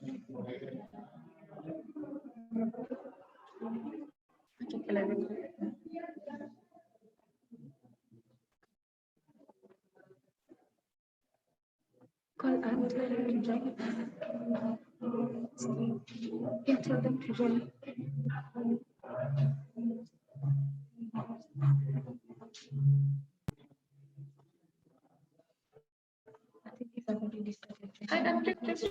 Call and tell them to join. Yeah, tell them to join. I think these are already started. I unpicked this.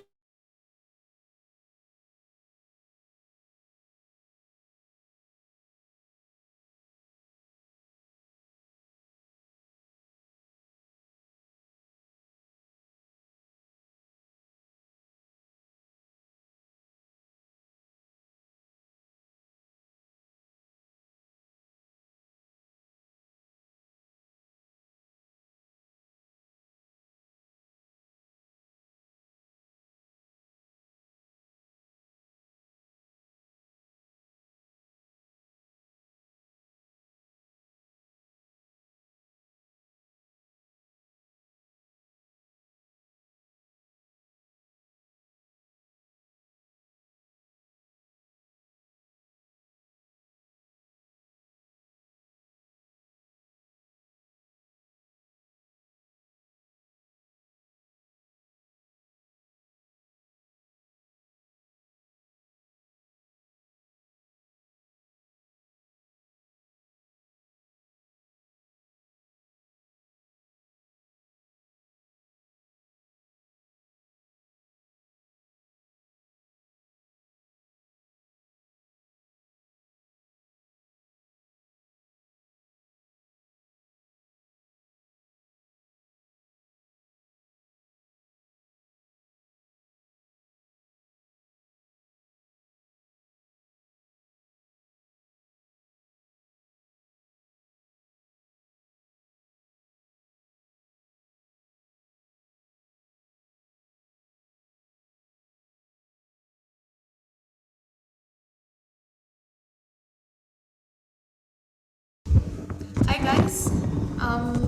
Hi guys,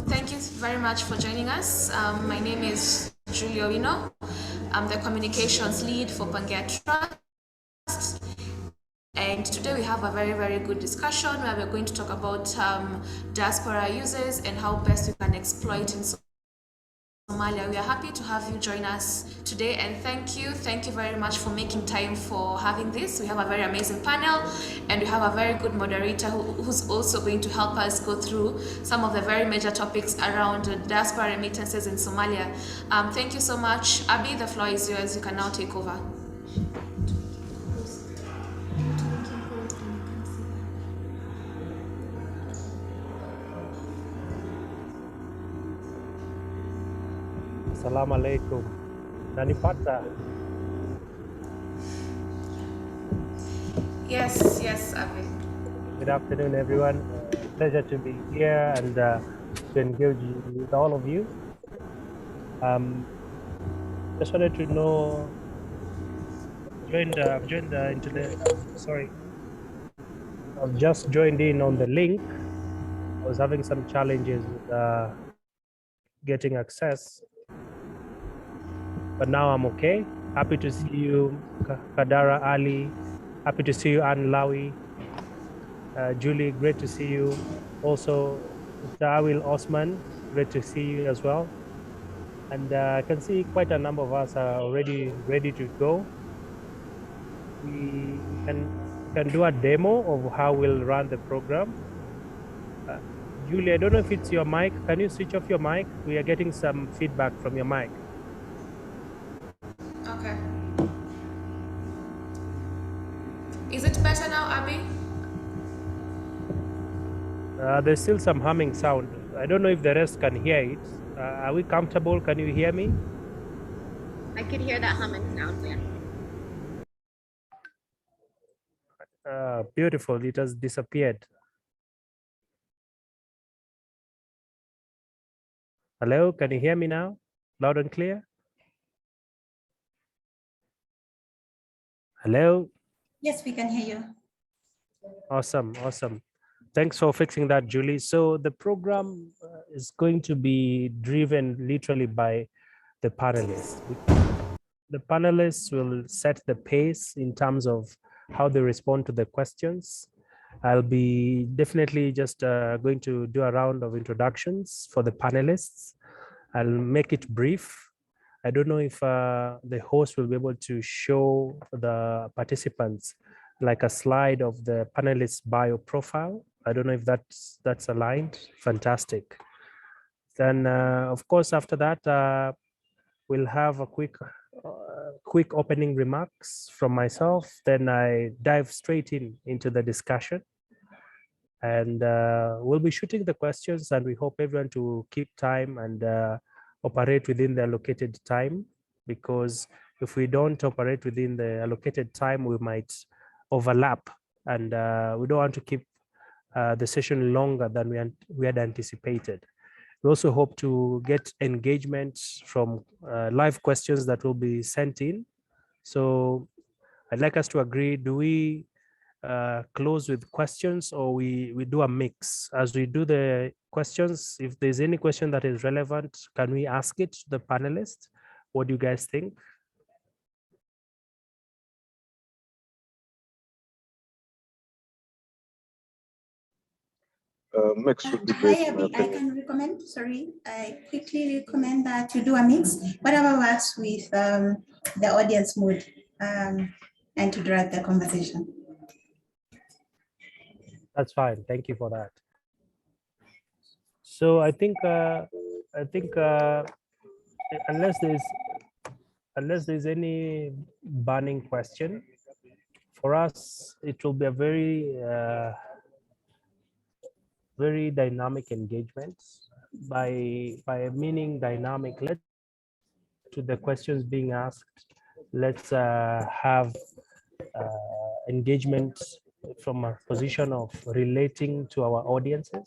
thank you very much for joining us. My name is Julio Wino. I'm the communications lead for Pangaea Trust, and today we have a very good discussion where we're going to talk about diaspora users and how best we can exploit in Somalia. We are happy to have you join us today, and thank you very much for making time for having this. We have a very amazing panel, and we have a very good moderator who's also going to help us go through some of the very major topics around diaspora remittances in Somalia. Thank you so much. Abi, the floor is yours. You can now take over. Assalamu alaikum. Nanipata. Yes, Abi. Good afternoon, everyone. Pleasure to be here and to engage with all of you. Just wanted to know, I've joined the internet. Sorry, I've just joined in on the link. I was having some challenges with getting access, but now I'm okay. Happy to see you, Kadara Ali. Happy to see you, Anne Lawi. Julie, great to see you. Also, Dawil Osman, great to see you as well. And I can see quite a number of us are already ready to go. We can do a demo of how we'll run the program. Julie, I don't know if it's your mic. Can you switch off your mic? We are getting some feedback from your mic. Okay. Is it better now, Abi? There's still some humming sound. I don't know if the rest can hear it. Are we comfortable? Can you hear me? I could hear that humming sound, yeah. Beautiful. It has disappeared. Hello, can you hear me now? Loud and clear? Hello? Yes, we can hear you. Awesome. Thanks for fixing that, Julie. So the program is going to be driven literally by the panelists. the panelists will set the pace in terms of how they respond to the questions. I'll be definitely just going to do a round of introductions for the panelists. I'll make it brief. I don't know if the host will be able to show the participants like a slide of the panelist bio profile. I don't know if that's aligned. Fantastic. Then, of course, after that, we'll have a quick opening remarks from myself. Then I dive straight into the discussion. And we'll be shooting the questions, and we hope everyone to keep time and operate within the allocated time, because if we don't operate within the allocated time, we might overlap, and we don't want to keep the session longer than we had anticipated. We also hope to get engagement from live questions that will be sent in. So I'd like us to agree, do we close with questions, or we do a mix? As we do the questions, if there's any question that is relevant, can we ask it to the panelists? What do you guys think? Mix would be great. Hi, Abby. I can recommend, I quickly recommend that you do a mix, whatever works with the audience mood, and to drive the conversation. That's fine. Thank you for that. So I think unless there's any burning question for us, it will be a very dynamic engagement. By meaning dynamic, let's to the questions being asked, let's have engagement from a position of relating to our audiences,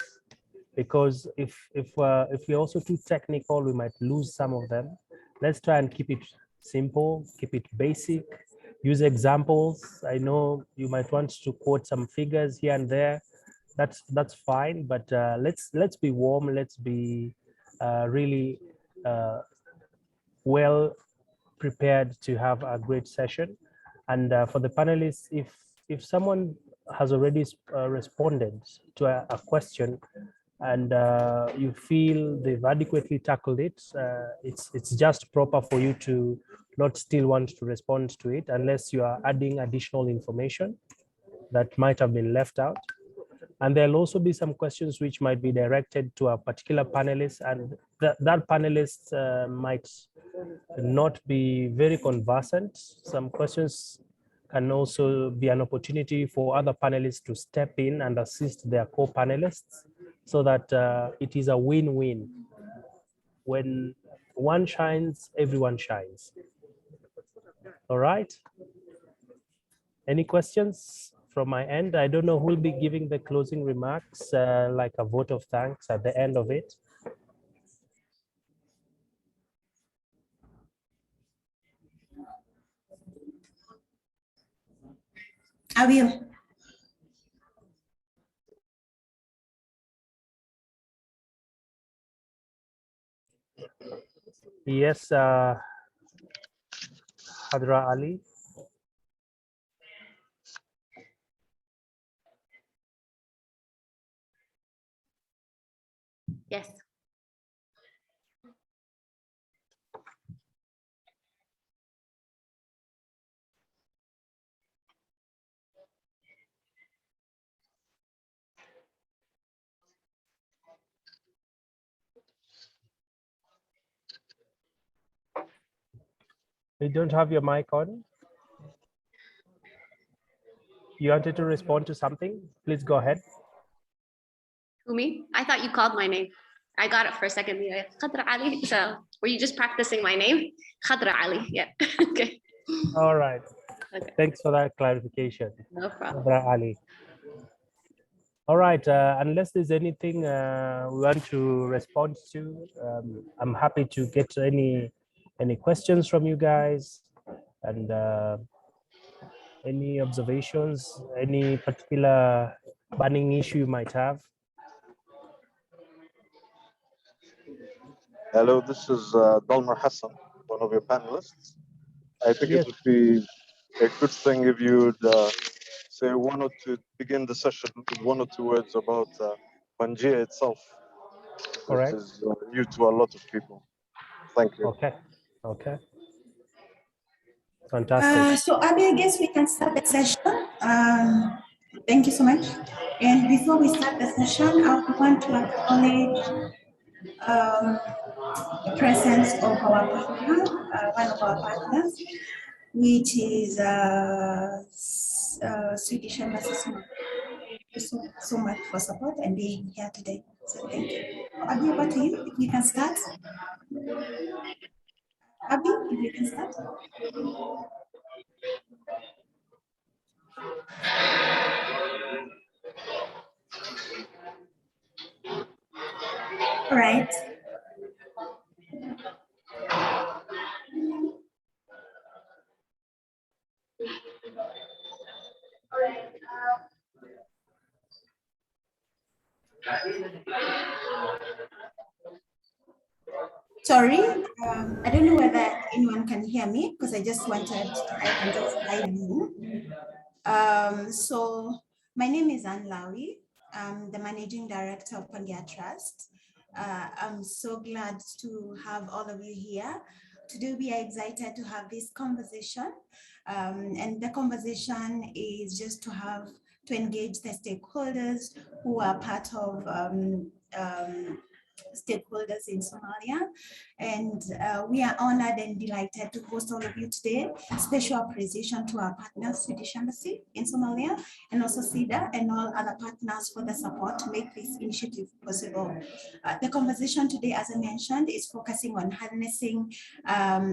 because if we're also too technical, we might lose some of them. Let's try and keep it simple, keep it basic, use examples. I know you might want to quote some figures here and there. That's fine, but let's be warm. Let's be really well prepared to have a great session. And for the panelists, if someone has already responded to a question and you feel they've adequately tackled it, it's just proper for you to not still want to respond to it unless you are adding additional information that might have been left out. And there'll also be some questions which might be directed to a particular panelist, and that panelist might not be very conversant. Some questions can also be an opportunity for other panelists to step in and assist their co-panelists, so that it is a win-win. When one shines, everyone shines. All right. Any questions from my end? I don't know who will be giving the closing remarks, like a vote of thanks at the end of it. I will. Yes, Hadra Ali. Yes. You don't have your mic on. You wanted to respond to something? Please go ahead. Who, me? I thought you called my name. I got it for a second. Yeah. Khadra Ali. So were you just practicing my name? Khadra Ali. Yeah. Okay. All right. Okay. Thanks for that clarification. No problem. Hadra Ali. All right. Unless there's anything we want to respond to, I'm happy to get any questions from you guys, and any observations, any particular burning issue you might have. Hello, this is Dalmar Hassan, one of your panelists. I think Yes. it would be a good thing if you would say begin the session with 1 or 2 words about Pangaea itself, which Correct. is new to a lot of people. Thank you. Okay. Okay. Fantastic. So Abby, I guess we can start the session. Thank you so much. And before we start the session, I want to acknowledge the presence of our partner, one of our partners, which is Swedish Embassy. Thank you so much for support and being here today. So thank you. Abby, over to you. If you can start. Abby, if you can start. All right. Sorry, I don't know whether anyone can hear me because I can just dive in. So my name is Anne Lawi. I'm the Managing Director of Pangaea Trust. I'm so glad to have all of you here. Today we are excited to have this conversation. And the conversation is just to engage the stakeholders who are part of stakeholders in Somalia. And we are honored and delighted to host all of you today. Special appreciation to our partners, Swedish Embassy in Somalia, and also SIDA and all other partners for the support to make this initiative possible. The conversation today, as I mentioned, is focusing on harnessing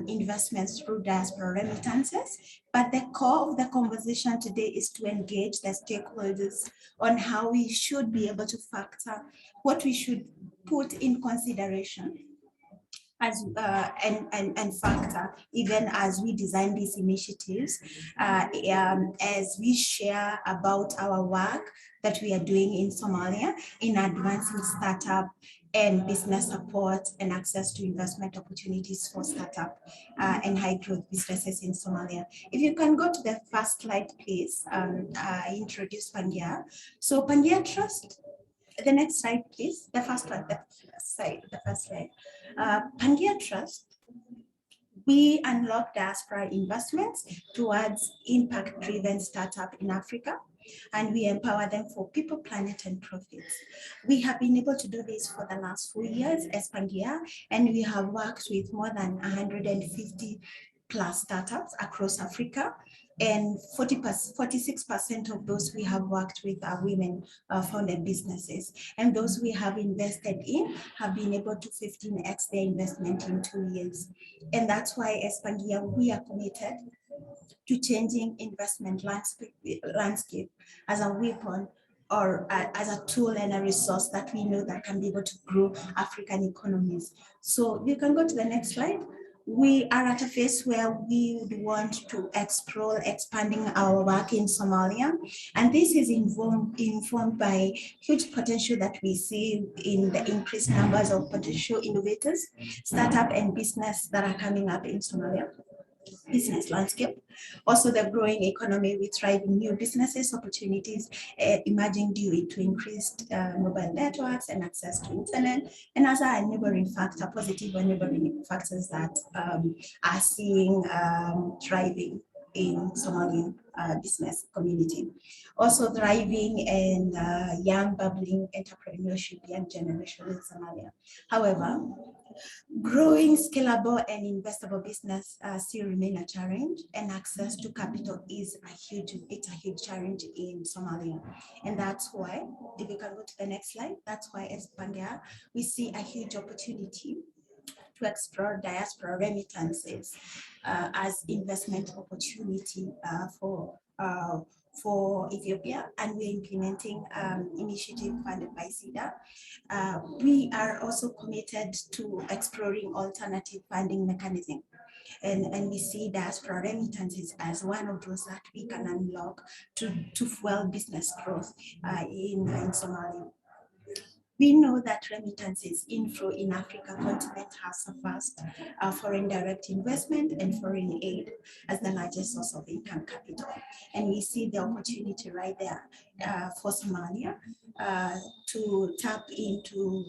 investments through diaspora remittances. But the core of the conversation today is to engage the stakeholders on how we should be able to factor what we should put in consideration as and factor even as we design these initiatives, as we share about our work that we are doing in Somalia in advancing startup and business support and access to investment opportunities for startup and high growth businesses in Somalia. If you can go to the first slide, please. I introduce Pangaea. So Pangaea Trust. The next slide, please. The first one, the first slide. Pangaea Trust, we unlock diaspora investments towards impact-driven startup in Africa, and we empower them for people, planet, and profits. We have been able to do this for the last 4 years as Pangaea, and we have worked with more than 150 plus startups across Africa. And 46% of those we have worked with are women founded businesses. And those we have invested in have been able to 15x their investment in 2 years. And that's why as Pangaea, we are committed to changing investment landscape as a weapon or as a tool and a resource that we know that can be able to grow African economies. So you can go to the next slide. We are at a phase where we would want to explore expanding our work in Somalia. And this is informed by huge potential that we see in the increased numbers of potential innovators, startup and business that are coming up in Somalia. Business landscape, also the growing economy with thriving new businesses, opportunities emerging due to increased mobile networks and access to internet, and other neighboring factor, positive or neighboring factors that are seeing thriving in Somalian business community. Also thriving and young bubbling entrepreneurship, young generation in Somalia. However, growing scalable and investable business still remain a challenge, and access to capital is a huge challenge in Somalia. And that's why, if you can go to the next slide, that's why as Pangaea, we see a huge opportunity to explore diaspora remittances as investment opportunity for Ethiopia, and we're implementing initiative funded by SIDA. We are also committed to exploring alternative funding mechanism. And we see diaspora remittances as one of those that we can unlock to fuel business growth in Somalia. We know that remittances inflow in Africa continent has surpassed foreign direct investment and foreign aid as the largest source of income capital. And we see the opportunity right there for Somalia to tap into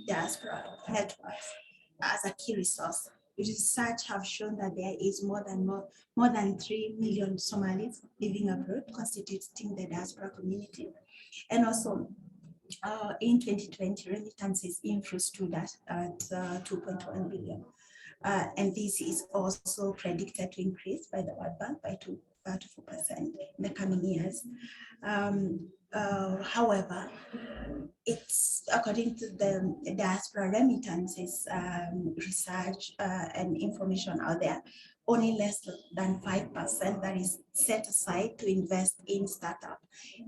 diaspora networks as a key resource. Research have shown that there is more than 3 million Somalis living abroad, constituting the diaspora community. And also, in 2020, remittances inflow stood at 2.1 billion. And this is also predicted to increase by the World Bank by 2 to 4% in the coming years. However, it's according to the diaspora remittances research and information out there, only less than 5% that is set aside to invest in startup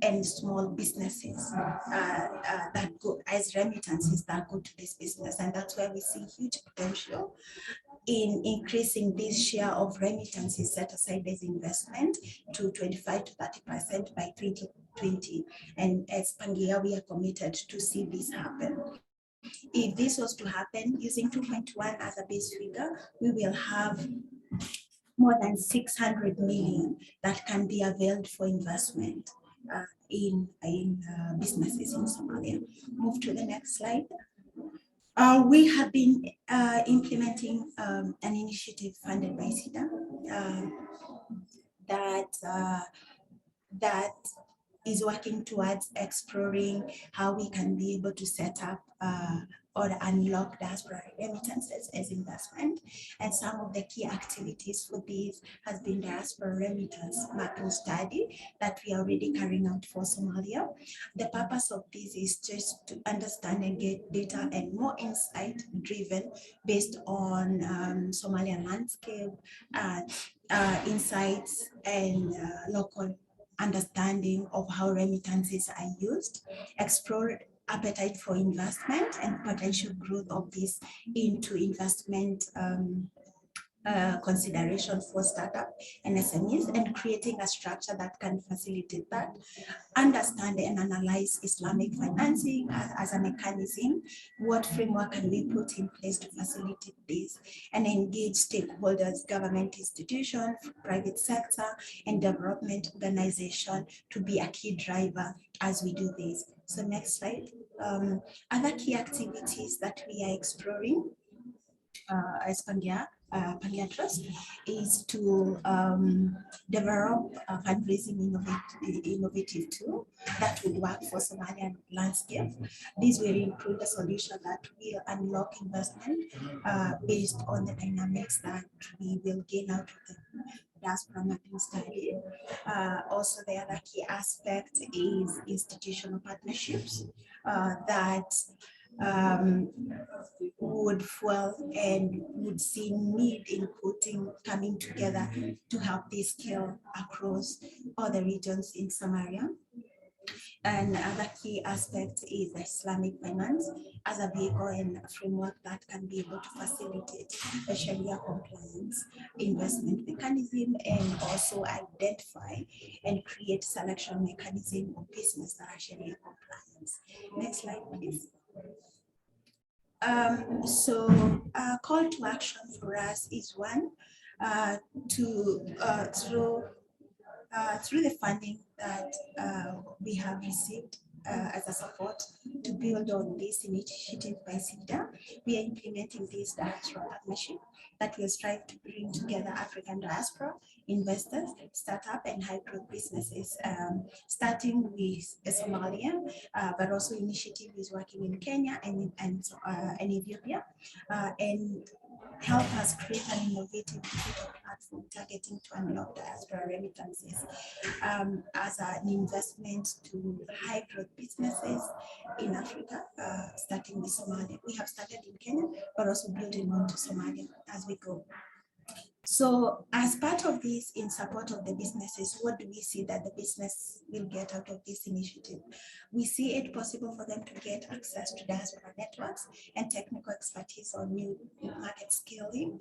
and small businesses that go as remittances that go to this business. And that's where we see huge potential in increasing this share of remittances set aside as investment to 25 to 30% by 2020. And as Pangaea, we are committed to see this happen. If this was to happen, using 2.1 as a base figure, we will have more than 600 million that can be availed for investment in businesses in Somalia. Move to the next slide. We have been implementing an initiative funded by SIDA that is working towards exploring how we can be able to set up or unlock diaspora remittances as investment. And some of the key activities for this has been diaspora remittance mapping study that we are already carrying out for Somalia. The purpose of this is just to understand and get data and more insight driven based on Somalian landscape, insights and local understanding of how remittances are used, explore appetite for investment and potential growth of this into investment consideration for startup and SMEs, and creating a structure that can facilitate that. Understand and analyze Islamic financing as a mechanism. What framework can we put in place to facilitate this? And engage stakeholders, government institutions, private sector, and development organization to be a key driver as we do this. So next slide. Other key activities that we are exploring as Pangaea Trust is to develop a fundraising innovative tool that would work for Somalian landscape. This will include a solution that will unlock investment based on the dynamics that we will gain out of the diaspora mapping study. Also, the other key aspect is institutional partnerships that would fuel and would see need in coming together to help this scale across all the regions in Somalia. And another key aspect is Islamic finance as a vehicle and a framework that can be able to facilitate the Sharia compliance investment mechanism, and also identify and create selection mechanism of business that are Sharia compliance. Next slide, please. So a call to action for us is one, through the funding that we have received as a support to build on this initiative by SIDA, we are implementing this diaspora partnership that will strive to bring together African diaspora investors, startup and high growth businesses, starting with Somalia, but also initiative is working in Kenya and Ethiopia, and help us create an innovative digital platform targeting to unlock diaspora remittances as an investment to high growth businesses in Africa, starting with Somalia. We have started in Kenya, but also building on to Somalia as we go. So as part of this, in support of the businesses, what do we see that the business will get out of this initiative? We see it possible for them to get access to diaspora networks and technical expertise on new market scaling.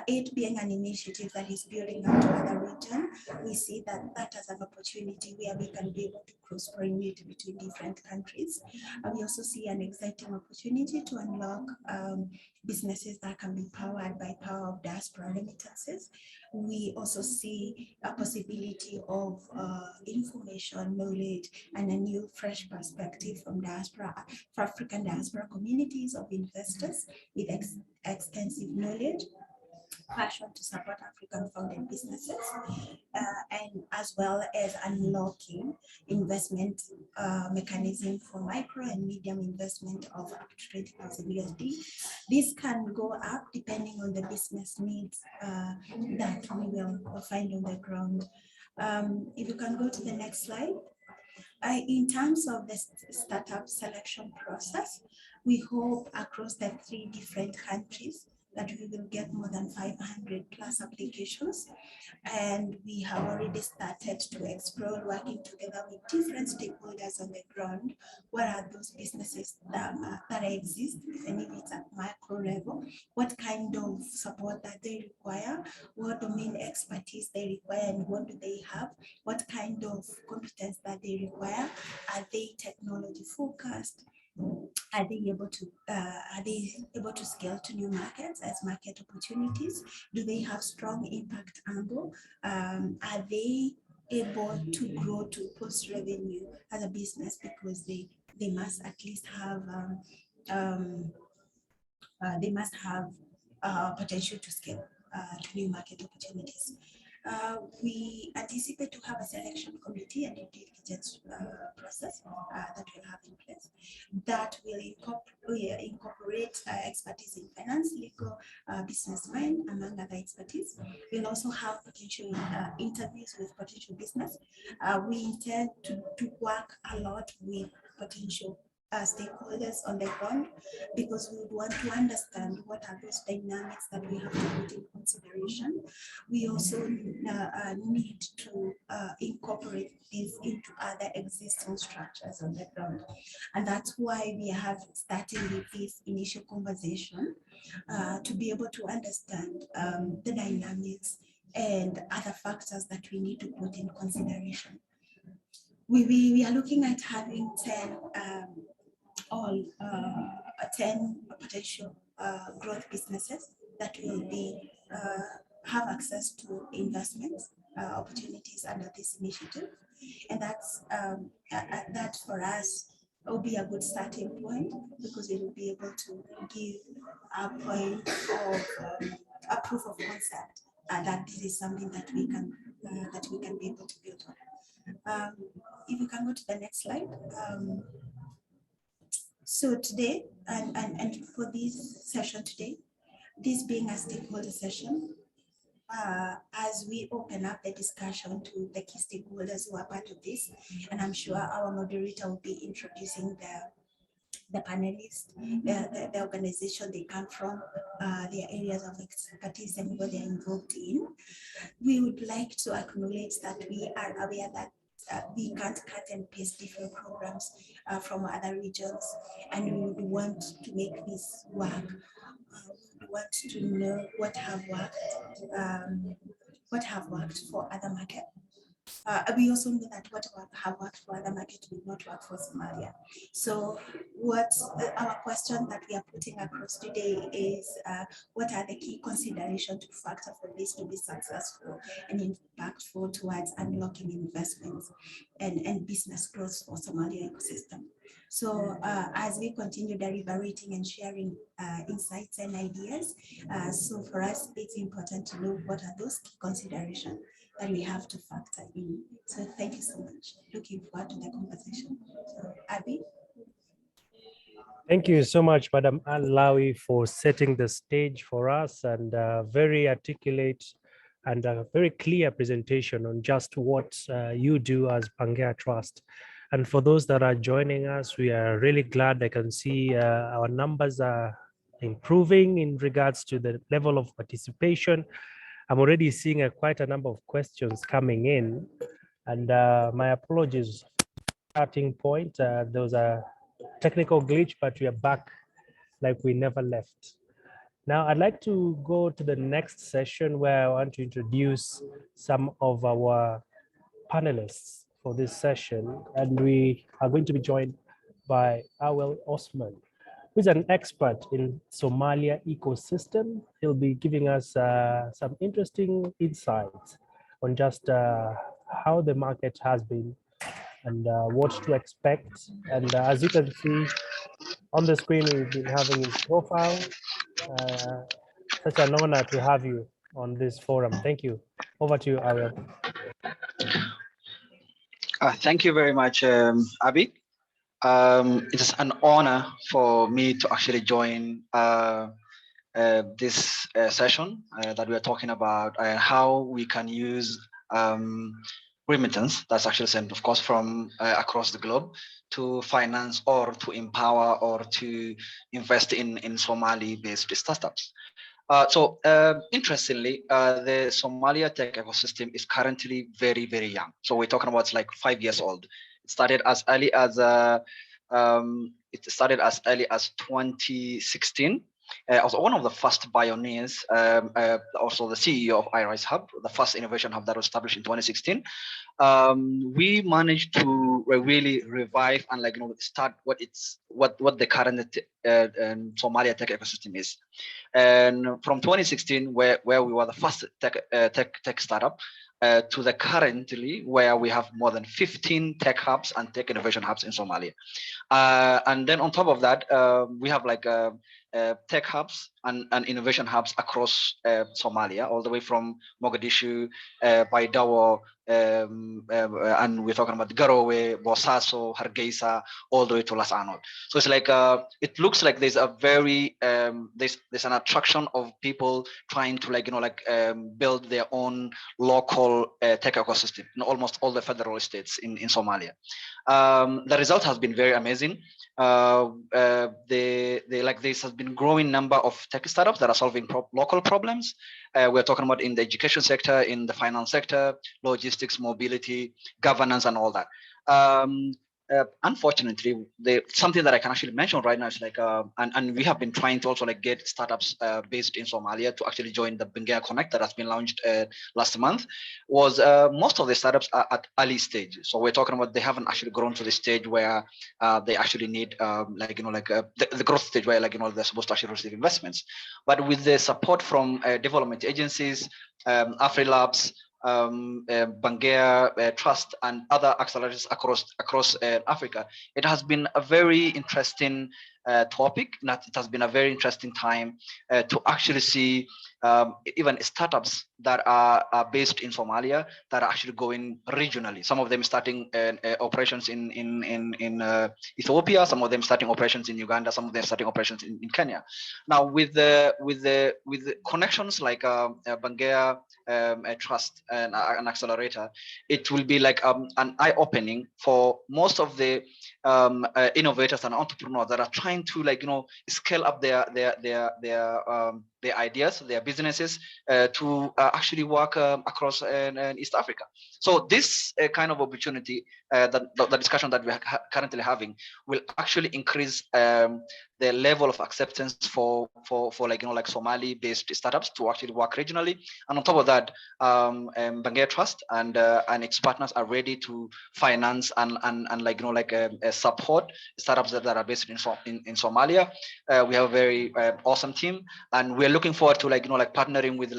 It being an initiative that is building up to other regions, we see that as an opportunity where we can be able to cross-pollinate between different countries. We also see an exciting opportunity to unlock businesses that can be powered by power of diaspora remittances. We also see a possibility of information, knowledge, and a new fresh perspective from diaspora, for African diaspora communities of investors with extensive knowledge, passion to support African founded businesses, and as well as unlocking investment mechanism for micro and medium investment of up to 20,000 USD. This can go up depending on the business needs that we will find on the ground. If you can go to the next slide. In terms of the startup selection process, we hope across the 3 different countries that we will get more than 500 plus applications. And we have already started to explore working together with different stakeholders on the ground. What are those businesses that exist, and if it's at macro level, what kind of support that they require, what domain expertise they require, and what do they have, what kind of competence that they require, are they technology focused? Are they able to scale to new markets as market opportunities? Do they have strong impact angle? Are they able to grow to post revenue as a business, because they must at least have potential to scale to new market opportunities. We anticipate to have a selection committee and due diligence process that we'll have in place that will incorporate expertise in finance, legal, business mind, among other expertise. We'll also have potential interviews with potential business. We intend to work a lot with potential stakeholders on the ground, because we would want to understand what are those dynamics that we have to put in consideration. We also need to incorporate this into other existing structures on the ground. And that's why we have started with this initial conversation to be able to understand the dynamics and other factors that we need to put in consideration. We are looking at having 10 potential growth businesses that will be have access to investments opportunities under this initiative, and that for us will be a good starting point, because it will be able to give a point of a proof of concept that this is something that we can be able to build on. If you can go to the next slide. So today, and for this session today, this being a stakeholder session, as we open up the discussion to the key stakeholders who are part of this, and I'm sure our moderator will be introducing the panelists, the organization they come from, their areas of expertise and what they're involved in. We would like to acknowledge that we are aware that we can't cut and paste different programs from other regions, and we would want to make this work. We want to know what have worked for other markets. We also know that what have worked for other markets will not work for Somalia. So our question that we are putting across today is, what are the key considerations to factor for this to be successful and impactful towards unlocking investments and business growth for Somalia ecosystem? So as we continue deliberating and sharing insights and ideas, so for us, it's important to know what are those key considerations that we have to factor in. So thank you so much. Looking forward to the conversation. So, Abby. Thank you so much, Madam Alawi, for setting the stage for us, and very articulate and a very clear presentation on just what you do as Pangaea Trust. And for those that are joining us, we are really glad. I can see our numbers are improving in regards to the level of participation. I'm already seeing quite a number of questions coming in, and my apologies. Starting point, there was a technical glitch, but we are back like we never left. Now, I'd like to go to the next session where I want to introduce some of our panelists for this session, and we are going to be joined by Awel Osman, who's an expert in Somalia ecosystem. He'll be giving us some interesting insights on just how the market has been and what to expect. And as you can see on the screen, we've been having his profile. Such an honor to have you on this forum. Thank you. Over to you, Awel. Thank you very much, Abby. It is an honor for me to actually join this session that we are talking about how we can use remittance that's actually sent, of course, from across the globe to finance or to empower or to invest in Somali-based startups. Interestingly, the Somalia tech ecosystem is currently very, very young. So we're talking about like 5 years old. It started as early as 2016. I was one of the first pioneers, also the CEO of iRise Hub, the first innovation hub that was established in 2016. We managed to really revive and start what the current Somalia tech ecosystem is. And from 2016, where we were the first tech startup, to the currently where we have more than 15 tech hubs and tech innovation hubs in Somalia. And then on top of that, we have tech hubs and innovation hubs across Somalia, all the way from Mogadishu, Baidawa, and we're talking about Garowe, Bosaso, Hargeisa, all the way to Las Anod. So it's it looks like there's a very there's an attraction of people trying to build their own local tech ecosystem in almost all the federal states in Somalia. The result has been very amazing. This has been growing number of tech startups that are solving local problems. We're talking about in the education sector, in the finance sector, logistics, mobility, governance, and all that. Unfortunately, something that I can actually mention right now is and we have been trying to also get startups based in Somalia to actually join the Pangaea Connect that has been launched last month. Was most of the startups are at early stage, so we're talking about they haven't actually grown to the stage where they actually need the growth stage where they're supposed to actually receive investments. But with the support from development agencies, AfriLabs, Pangaea Trust, and other accelerators across Africa, it has been a very interesting topic. It has been a very interesting time to actually see even startups that are based in Somalia that are actually going regionally. Some of them starting operations in Ethiopia, some of them starting operations in Uganda, some of them starting operations in Kenya. Now with the connections like Pangaea Trust and an accelerator, it will be an eye-opening for most of the innovators and entrepreneurs that are trying to scale up their ideas, their businesses to actually work across East Africa. So this kind of opportunity, the discussion that we are currently having, will actually increase the level of acceptance for Somali-based startups to actually work regionally. And on top of that, Pangaea Trust and its partners are ready to finance and support startups that are based in Somalia. We have a very awesome team, and we're looking forward to partnering with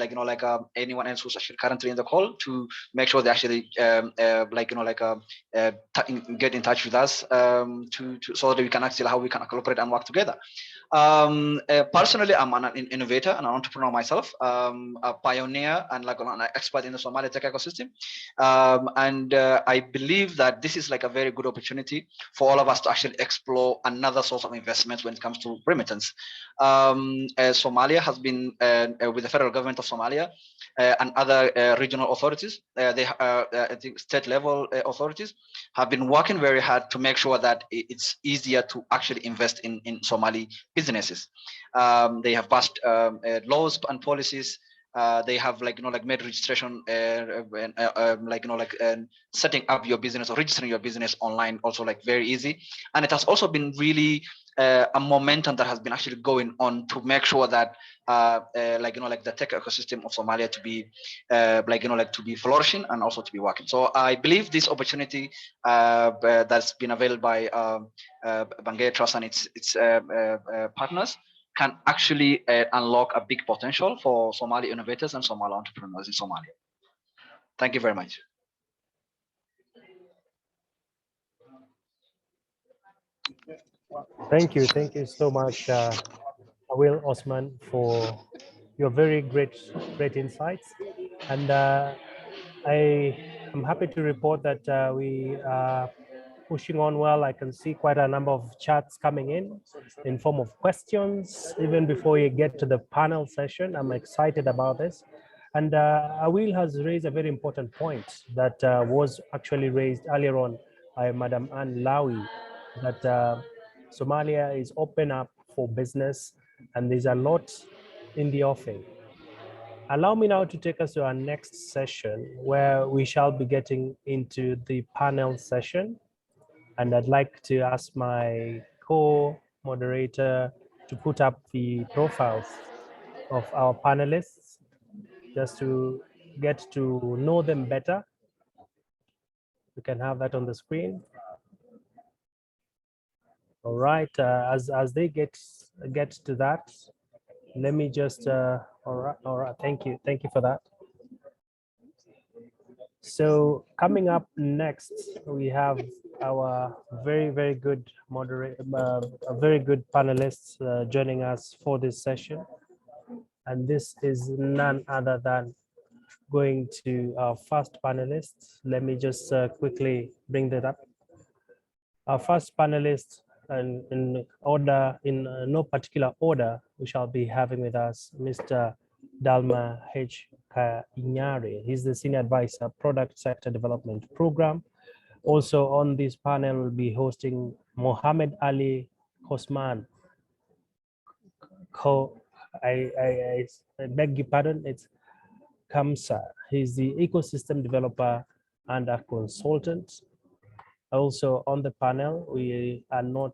anyone else who's actually currently in the call to make sure they actually get in touch with us so that we can actually how we can collaborate and work together. Personally, I'm an innovator and an entrepreneur myself, a pioneer and an expert in the Somali tech ecosystem. I believe that this is a very good opportunity for all of us to actually explore another source of investment when it comes to remittance. Somalia has been with the federal government of Somalia and other regional authorities, I think state level authorities have been working very hard to make sure that it's easier to actually invest in Somali businesses. They have passed laws and policies they have made registration setting up your business or registering your business online also very easy. And it has also been really a momentum that has been actually going on to make sure that the tech ecosystem of Somalia to be to be flourishing and also to be working. So I believe this opportunity that's been availed by Pangaea Trust and its partners can actually unlock a big potential for Somali innovators and Somali entrepreneurs in Somalia. Thank you very much. Thank you so much, Awil Osman, for your very great insights. And I am happy to report that we are pushing on well. I can see quite a number of chats coming in form of questions. Even before we get to the panel session, I'm excited about this. And Awil has raised a very important point that was actually raised earlier on by Madam Anne Lawi, that Somalia is open up for business and there's a lot in the offing. Allow me now to take us to our next session where we shall be getting into the panel session. And I'd like to ask my co-moderator to put up the profiles of our panelists just to get to know them better. You can have that on the screen. All right, as they get to that, let me just, all right, thank you for that. So coming up next, we have our very good moderator, a very good panelists joining us for this session. And this is none other than going to our first panelist. Let me just quickly bring that up. Our first panelist, and in order, in no particular order, we shall be having with us Mr. Dalma H. Inyari. He's the Senior Advisor, Product Sector Development Program. Also on this panel, will be hosting Mohammed Ali Hosman. I beg your pardon, it's Kamsa. He's the ecosystem developer and a consultant. Also on the panel, we are not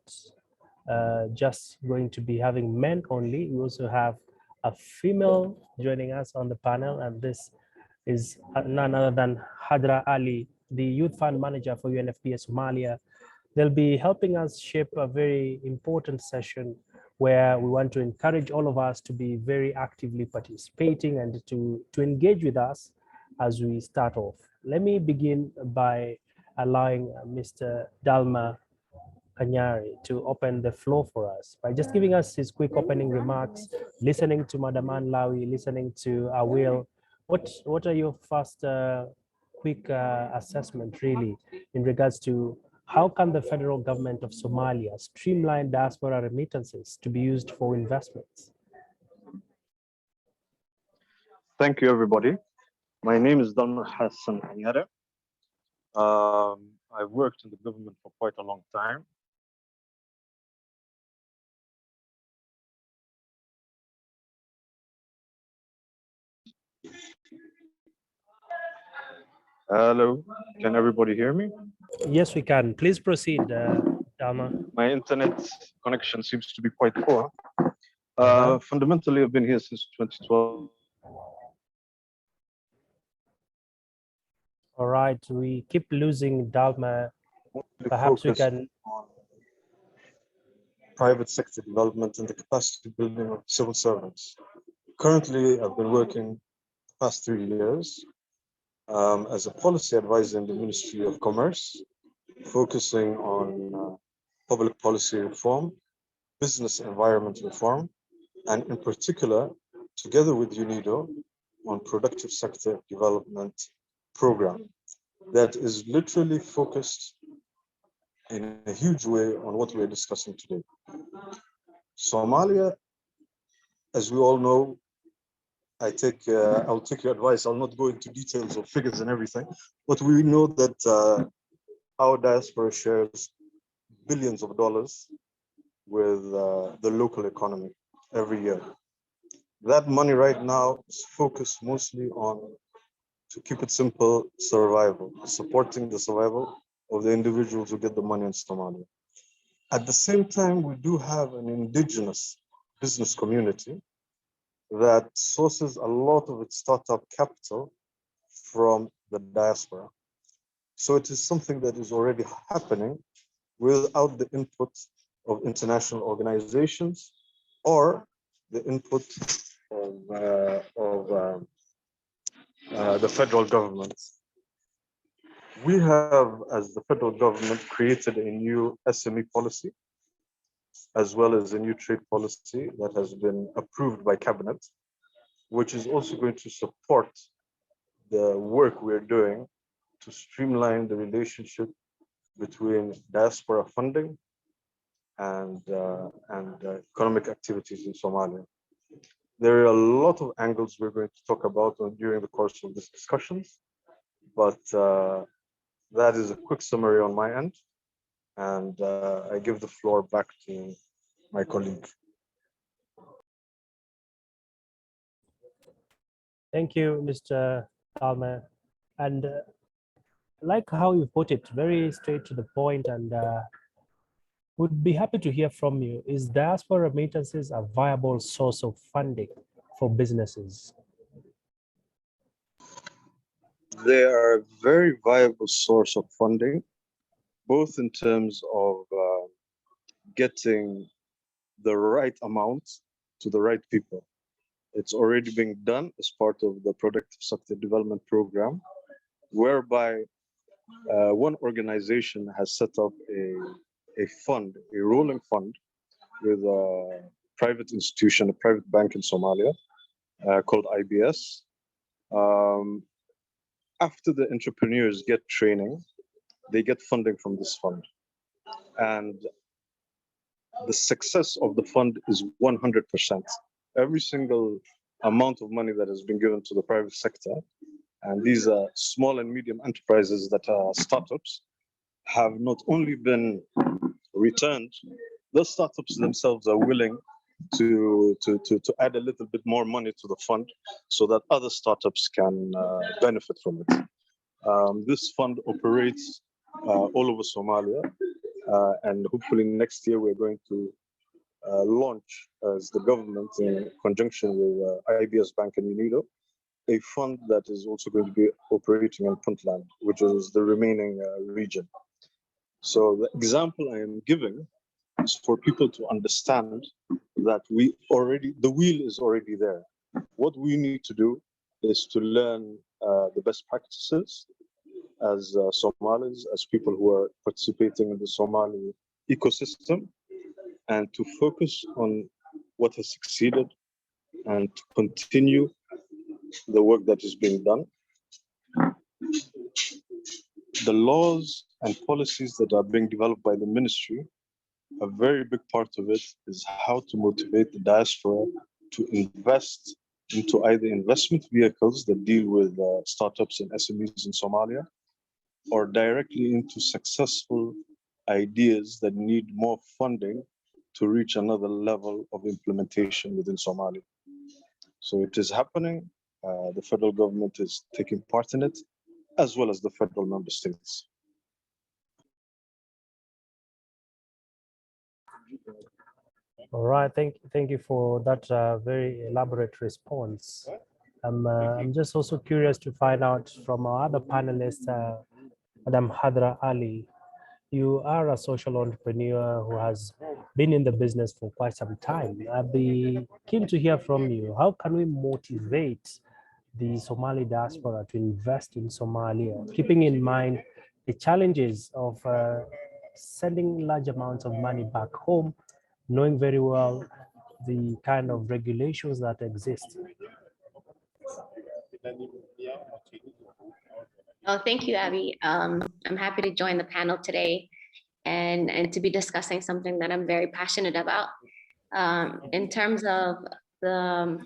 just going to be having men only. We also have a female joining us on the panel, and this is none other than Hadra Ali, the Youth Fund Manager for UNFPA Somalia. They'll be helping us shape a very important session where we want to encourage all of us to be very actively participating and to engage with us as we start off. Let me begin by allowing Mr. Dalma Kanyari to open the floor for us by just giving us his quick opening remarks, listening to Madam Anne Lawi, listening to Awil. What are your first quick assessment really in regards to how can the federal government of Somalia streamline diaspora remittances to be used for investments? Thank you, everybody. My name is Dalma Hassan Anyara. I've worked in the government for quite a long time. Hello, can everybody hear me? Yes, we can. Please proceed, Dalma. My internet connection seems to be quite poor. Fundamentally, I've been here since 2012. All right, we keep losing Dalma. Perhaps we can. Private sector development and the capacity building of civil servants. Currently, I've been working the past 3 years as a policy advisor in the Ministry of Commerce, focusing on public policy reform, business environment reform, and in particular, together with UNIDO, on productive sector development program that is literally focused in a huge way on what we're discussing today. Somalia, as we all know, I'll take your advice. I'll not go into details of figures and everything, but we know that our diaspora shares billions of dollars with the local economy every year. That money right now is focused mostly on, to keep it simple, survival, supporting the survival of the individuals who get the money in Somalia. At the same time, we do have an indigenous business community that sources a lot of its startup capital from the diaspora. So it is something that is already happening without the input of international organizations or the input of the federal government. We have, as the federal government, created a new SME policy, as well as a new trade policy that has been approved by cabinet, which is also going to support the work we're doing to streamline the relationship between diaspora funding and economic activities in Somalia. There are a lot of angles we're going to talk about during the course of this discussions, but that is a quick summary on my end, and I give the floor back to my colleague. Thank you, Mr. Palmer. And like how you put it, very straight to the point, and would be happy to hear from you. Is diaspora remittances a viable source of funding for businesses? They are a very viable source of funding, both in terms of getting the right amount to the right people. It's already being done as part of the Productive Sector Development Program, whereby one organization has set up a fund, a rolling fund with a private institution, a private bank in Somalia called IBS. After the entrepreneurs get training, they get funding from this fund. And the success of the fund is 100%. Every single amount of money that has been given to the private sector, and these are small and medium enterprises that are startups, have not only been returned, the startups themselves are willing to add a little bit more money to the fund so that other startups can benefit from it. This fund operates all over Somalia, and hopefully next year we're going to launch, as the government in conjunction with IBS Bank and UNIDO, a fund that is also going to be operating in Puntland, which is the remaining region. So the example I am giving is for people to understand that the wheel is already there. What we need to do is to learn the best practices as Somalis, as people who are participating in the Somali ecosystem, and to focus on what has succeeded and to continue the work that is being done. The laws and policies that are being developed by the ministry, a very big part of it is how to motivate the diaspora to invest into either investment vehicles that deal with startups and SMEs in Somalia, or directly into successful ideas that need more funding to reach another level of implementation within Somalia. So it is happening. The federal government is taking part in it, as well as the federal member states. All right, thank you for that very elaborate response. I'm just also curious to find out from our other panelists, Madam Hadra Ali. You are a social entrepreneur who has been in the business for quite some time. I'd be keen to hear from you. How can we motivate the Somali diaspora to invest in Somalia, keeping in mind the challenges of sending large amounts of money back home, knowing very well the kind of regulations that exist? Oh, thank you, Abby. I'm happy to join the panel today and to be discussing something that I'm very passionate about. In terms of the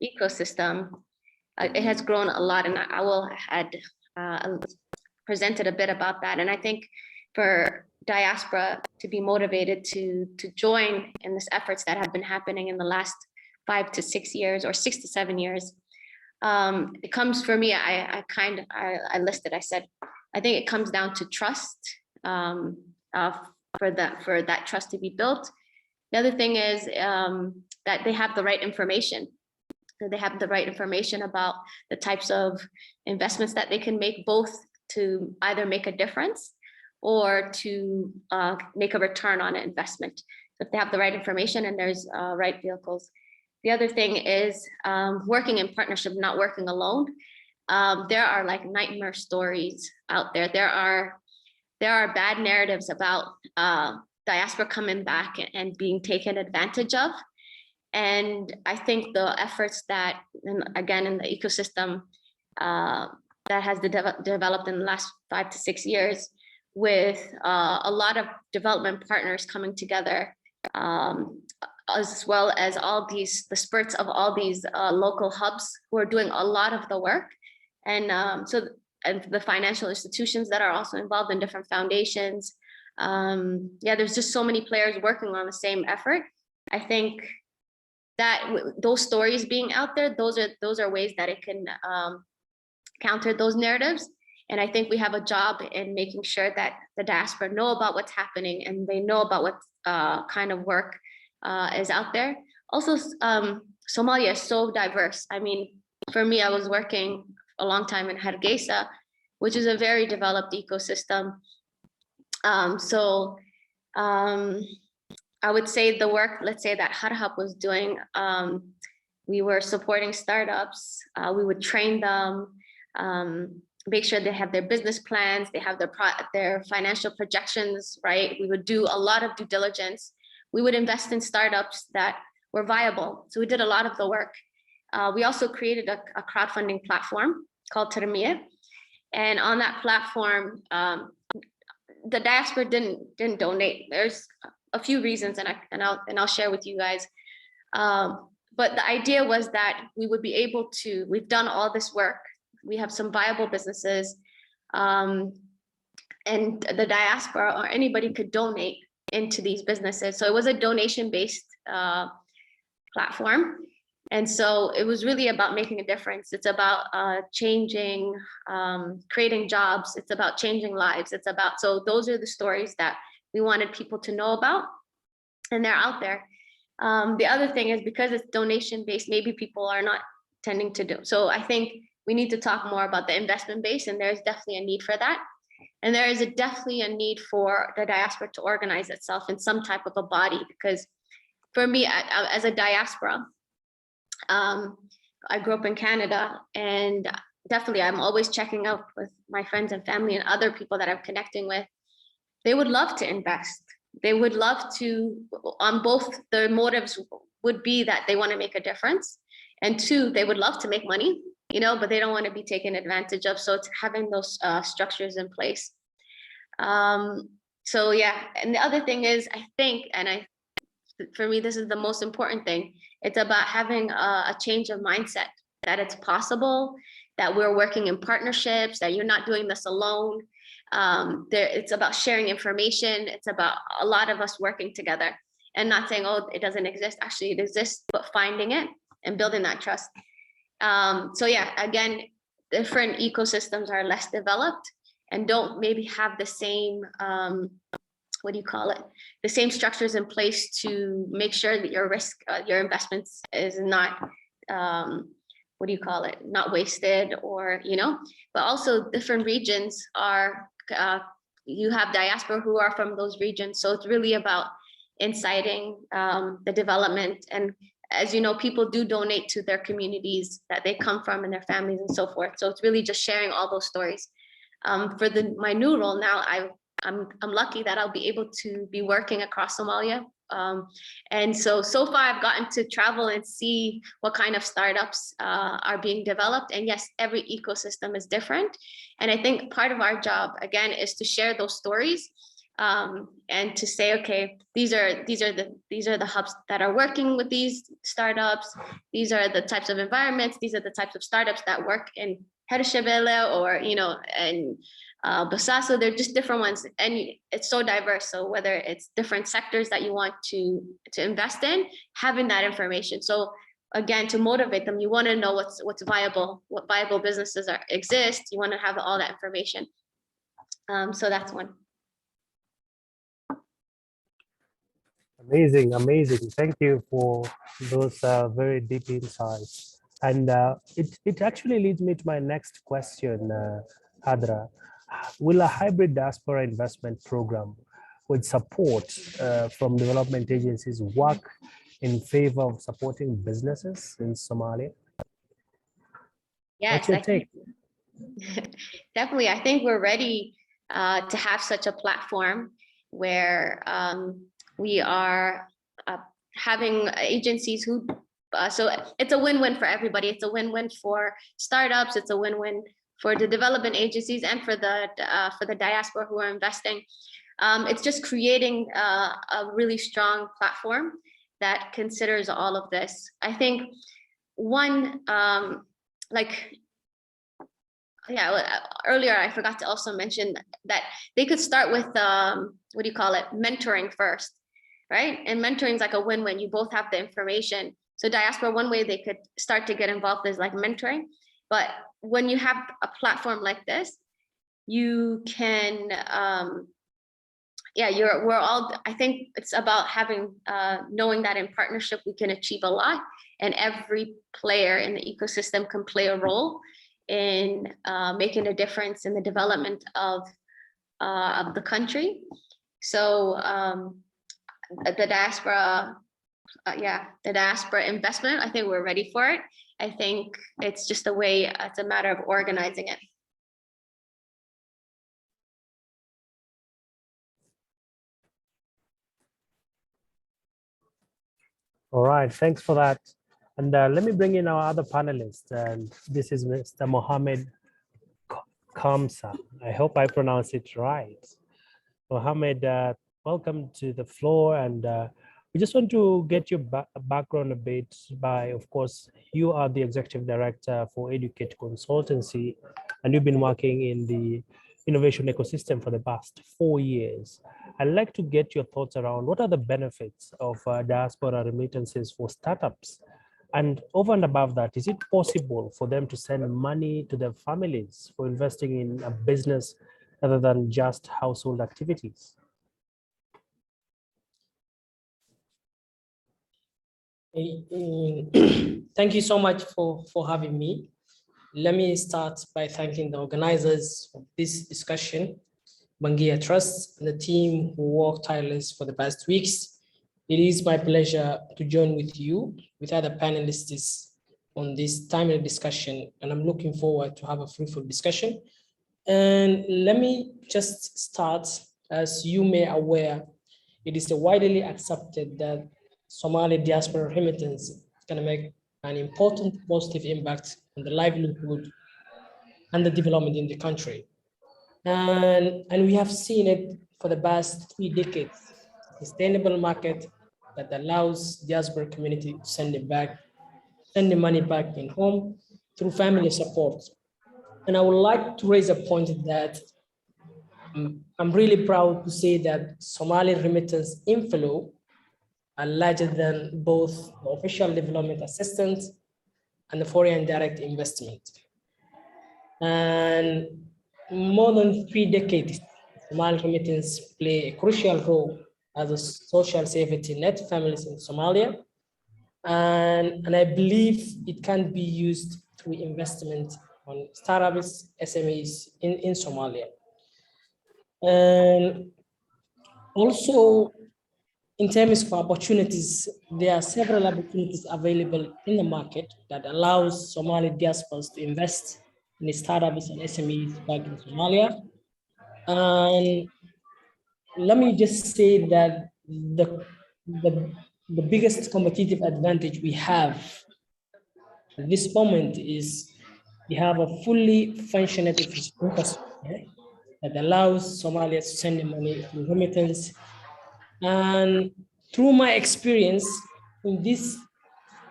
ecosystem, it has grown a lot, and I will had presented a bit about that. And I think for diaspora to be motivated to join in these efforts that have been happening in the last 5 to 6 years or 6 to 7 years. It comes for me, I listed, I said, I think it comes down to trust, for that trust to be built. The other thing is that they have the right information. So they have the right information about the types of investments that they can make, both to either make a difference or to make a return on an investment. So if they have the right information and there's right vehicles. The other thing is working in partnership, not working alone. There are like nightmare stories out there. There are bad narratives about diaspora coming back and being taken advantage of. And I think the efforts that, again, in the ecosystem that has developed in the last 5 to 6 years, with a lot of development partners coming together, as well as the spurts of all these local hubs who are doing a lot of the work. And and the financial institutions that are also involved in different foundations. Yeah, there's just so many players working on the same effort. I think that those stories being out there, those are ways that it can counter those narratives. And I think we have a job in making sure that the diaspora know about what's happening and they know about what kind of work is out there. Also, Somalia is so diverse. I mean, for me, I was working a long time in Hargeisa, which is a very developed ecosystem. I would say the work, let's say, that Harhab was doing, we were supporting startups, we would train them, make sure they have their business plans, they have their financial projections, right? We would do a lot of due diligence. We would invest in startups that were viable. So we did a lot of the work. We also created a crowdfunding platform called Termiye. And on that platform, the diaspora didn't donate. There's a few reasons, and I'll share with you guys. But the idea was that we would be able to, we've done all this work. We have some viable businesses, and the diaspora or anybody could donate into these businesses. So it was a donation-based platform. And so it was really about making a difference. It's about changing, creating jobs. It's about changing lives. It's about, so those are the stories that we wanted people to know about, and they're out there. The other thing is, because it's donation-based, maybe people are not tending to do. So I think we need to talk more about the investment base, and there's definitely a need for that. And there is definitely a need for the diaspora to organize itself in some type of a body, because for me, as a diaspora, I grew up in Canada, and definitely I'm always checking out with my friends and family and other people that I'm connecting with. They would love to invest. They would love to, on both their motives would be that they want to make a difference. And two, they would love to make money, you know, but they don't want to be taken advantage of. So it's having those structures in place. So yeah, and the other thing is, I think, for me, this is the most important thing. It's about having a change of mindset, that it's possible, that we're working in partnerships, that you're not doing this alone. It's about sharing information. It's about a lot of us working together and not saying, oh, it doesn't exist. Actually, it exists, but finding it and building that trust. So yeah, again, different ecosystems are less developed and don't maybe have the same, what do you call it? The same structures in place to make sure that your risk, your investments is not, what do you call it? Not wasted, or, you know, but also different regions are, you have diaspora who are from those regions. So it's really about inciting the development. And as you know, people do donate to their communities that they come from and their families and so forth. So it's really just sharing all those stories. For my new role now, I'm lucky that I'll be able to be working across Somalia. And so far I've gotten to travel and see what kind of startups are being developed. And yes, every ecosystem is different. And I think part of our job, again, is to share those stories and to say, okay, these are the hubs that are working with these startups. These are the types of environments. These are the types of startups that work in Hershebele or, you know, and Basaso. They're just different ones, and it's so diverse. So whether it's different sectors that you want to invest in, having that information. So again, to motivate them, you want to know what's viable, what viable businesses exist. You want to have all that information. So that's one. Amazing, amazing. Thank you for those very deep insights. And it actually leads me to my next question, Hadra. Will a hybrid diaspora investment program with support from development agencies work in favor of supporting businesses in Somalia? Yes, What's your take? Definitely. I think we're ready to have such a platform where we are having agencies who, so it's a win-win for everybody. It's a win-win for startups. It's a win-win for the development agencies and for the diaspora who are investing. It's just creating a really strong platform that considers all of this. I think one, earlier I forgot to also mention that they could start with, what do you call it, mentoring first, right? And mentoring is like a win-win. You both have the information. So diaspora, one way they could start to get involved is like mentoring. But when you have a platform like this, you can, I think it's about having, knowing that in partnership, we can achieve a lot, and every player in the ecosystem can play a role in making a difference in the development of the country. So the diaspora, the diaspora investment, I think we're ready for it. I think it's just a way, it's a matter of organizing it. All right, thanks for that. And let me bring in our other panelist. And this is Mr. Mohammed Kamsa. I hope I pronounce it right. Mohammed, welcome to the floor. And we just want to get your background a bit by, of course, you are the executive director for Educate Consultancy, and you've been working in the innovation ecosystem for the past 4 years. I'd like to get your thoughts around what are the benefits of diaspora remittances for startups? And over and above that, is it possible for them to send money to their families for investing in a business other than just household activities? Thank you so much for having me. Let me start by thanking the organizers of this discussion, Pangaea Trust, and the team who worked tireless for the past weeks. It is my pleasure to join with you, with other panelists on this timely discussion, and I'm looking forward to have a fruitful discussion. And let me just start, as you may aware, it is widely accepted that Somali diaspora remittance can make an important positive impact on the livelihood and the development in the country. And we have seen it for the past 3 decades, a sustainable market that allows diaspora community to send the money back in home through family support. And I would like to raise a point that I'm really proud to say that Somali remittance inflow are larger than both the official development assistance and the foreign direct investment. And more than 3 decades, Somali remittance play a crucial role as a social safety net families in Somalia. And I believe it can be used through investment on startups, SMEs in Somalia. And also, in terms of opportunities, there are several opportunities available in the market that allows Somali diasporas to invest in startups and SMEs back in Somalia. And let me just say that the biggest competitive advantage we have at this moment is we have a fully functional infrastructure that allows Somalia to send money through remittance. And through my experience in this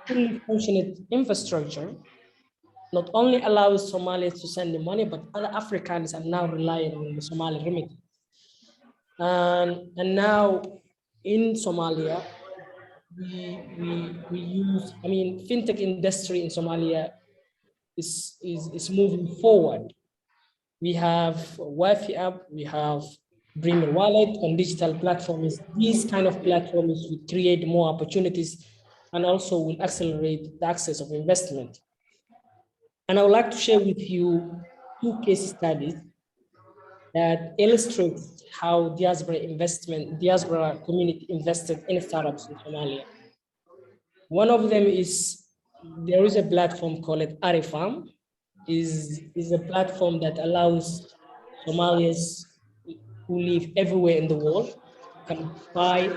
fully functional infrastructure, not only allows Somalia to send the money, but other Africans are now relying on the Somali remittance. And now in Somalia, we use, I mean, fintech industry in Somalia is moving forward. We have Wi-Fi app, we have Bremer Wallet on digital platforms. These kind of platforms will create more opportunities and also will accelerate the access of investment. And I would like to share with you 2 case studies that illustrates how diaspora community invested in startups in Somalia. One of them is, there is a platform called Arifam, is a platform that allows Somalians who live everywhere in the world can buy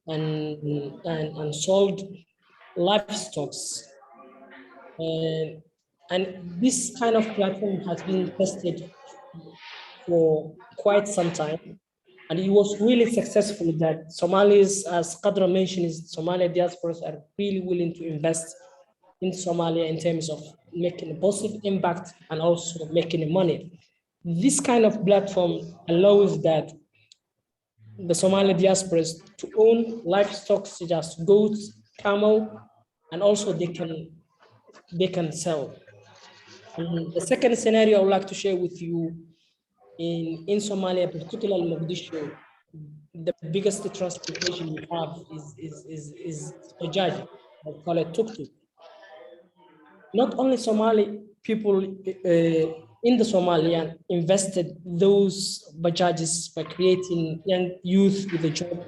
and sold livestock. And this kind of platform has been tested for quite some time. And it was really successful that Somalis, as Qadra mentioned, Somali diasporas are really willing to invest in Somalia in terms of making a positive impact and also making money. This kind of platform allows that the Somali diasporas to own livestock such as goats, camel, and also they can sell. And the second scenario I would like to share with you in Somalia, particularly Mogadishu, the biggest transportation we have is Bajaj, I call it tuk-tuk. Not only Somali people in the Somalia invested those Bajajes by creating young youth with a job,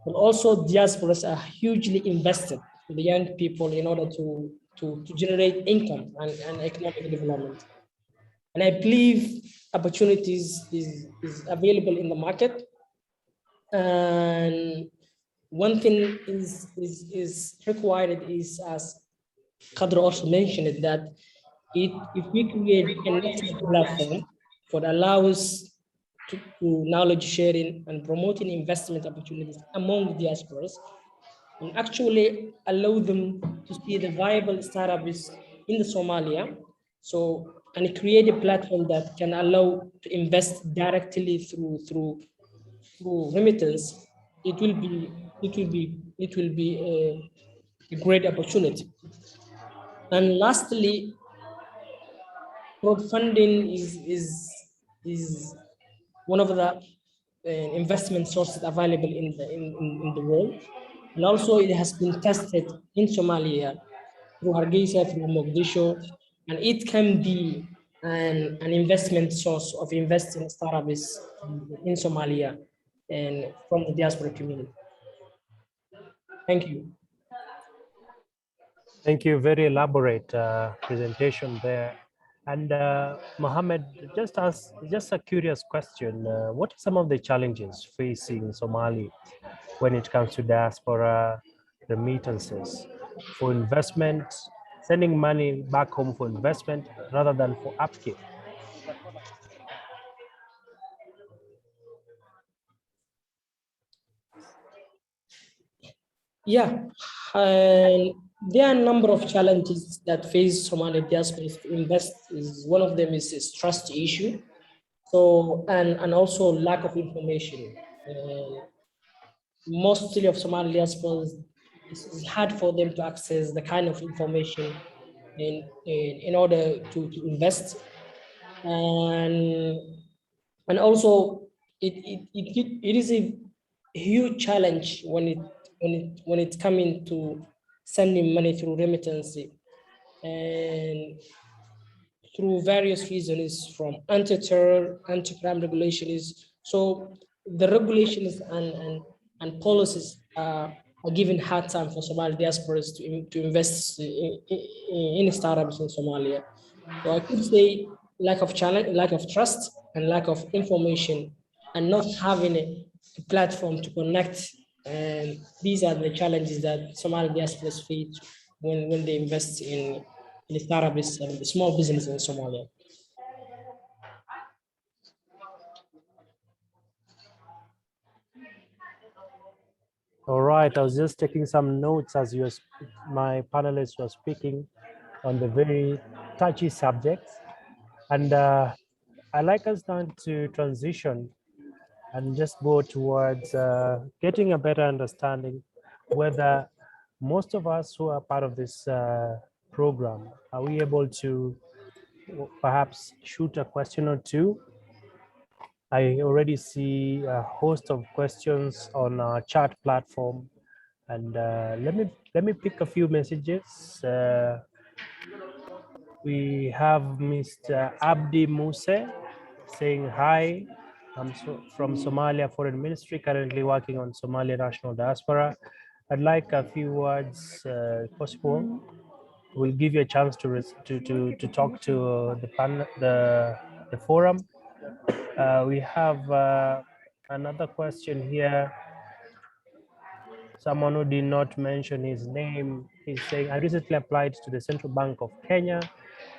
but also diasporas are hugely invested in the young people in order to generate income and economic development. And I believe opportunities is available in the market. And one thing is required is, as Khadra also mentioned, it, that if we create a network platform that allows to knowledge sharing and promoting investment opportunities among diasporas, and actually allow them to see the viable startups in the Somalia. So, and create a platform that can allow to invest directly through remittance. It will be a great opportunity. And lastly, crowdfunding is one of the investment sources available in the world. And also it has been tested in Somalia through Hargeisa, through Mogadishu, and it can be an investment source of investing startups in Somalia and from the diaspora community. Thank you. Thank you. Very elaborate presentation there. And Mohammed, just a curious question. What are some of the challenges facing Somali when it comes to diaspora remittances for investment, sending money back home for investment rather than for upkeep? Yeah, there are a number of challenges that face Somali diasporas to invest. One of them is trust issue. So, and also lack of information. Mostly of Somali diasporas, it's hard for them to access the kind of information in order to invest. And also it is a huge challenge when it's coming to sending money through remittance, and through various reasons from anti-terror, anti-crime regulations. So the regulations and policies are giving hard time for Somali diasporas to invest in startups in Somalia. So I could say lack of challenge, lack of trust, and lack of information, and not having a platform to connect. And these are the challenges that Somali diasporas face when they invest in startups and small business in Somalia. All right, I was just taking some notes as my panelists were speaking on the very touchy subjects. And I'd like us now to transition and just go towards getting a better understanding whether most of us who are part of this program, are we able to perhaps shoot a question or two? I already see a host of questions on our chat platform, and let me pick a few messages. We have Mr. Abdi Muse saying hi. I'm from Somalia Foreign Ministry, currently working on Somalia National Diaspora. I'd like a few words, if possible. We'll give you a chance to talk to the forum. We have another question here. Someone who did not mention his name. He's saying, I recently applied to the Central Bank of Kenya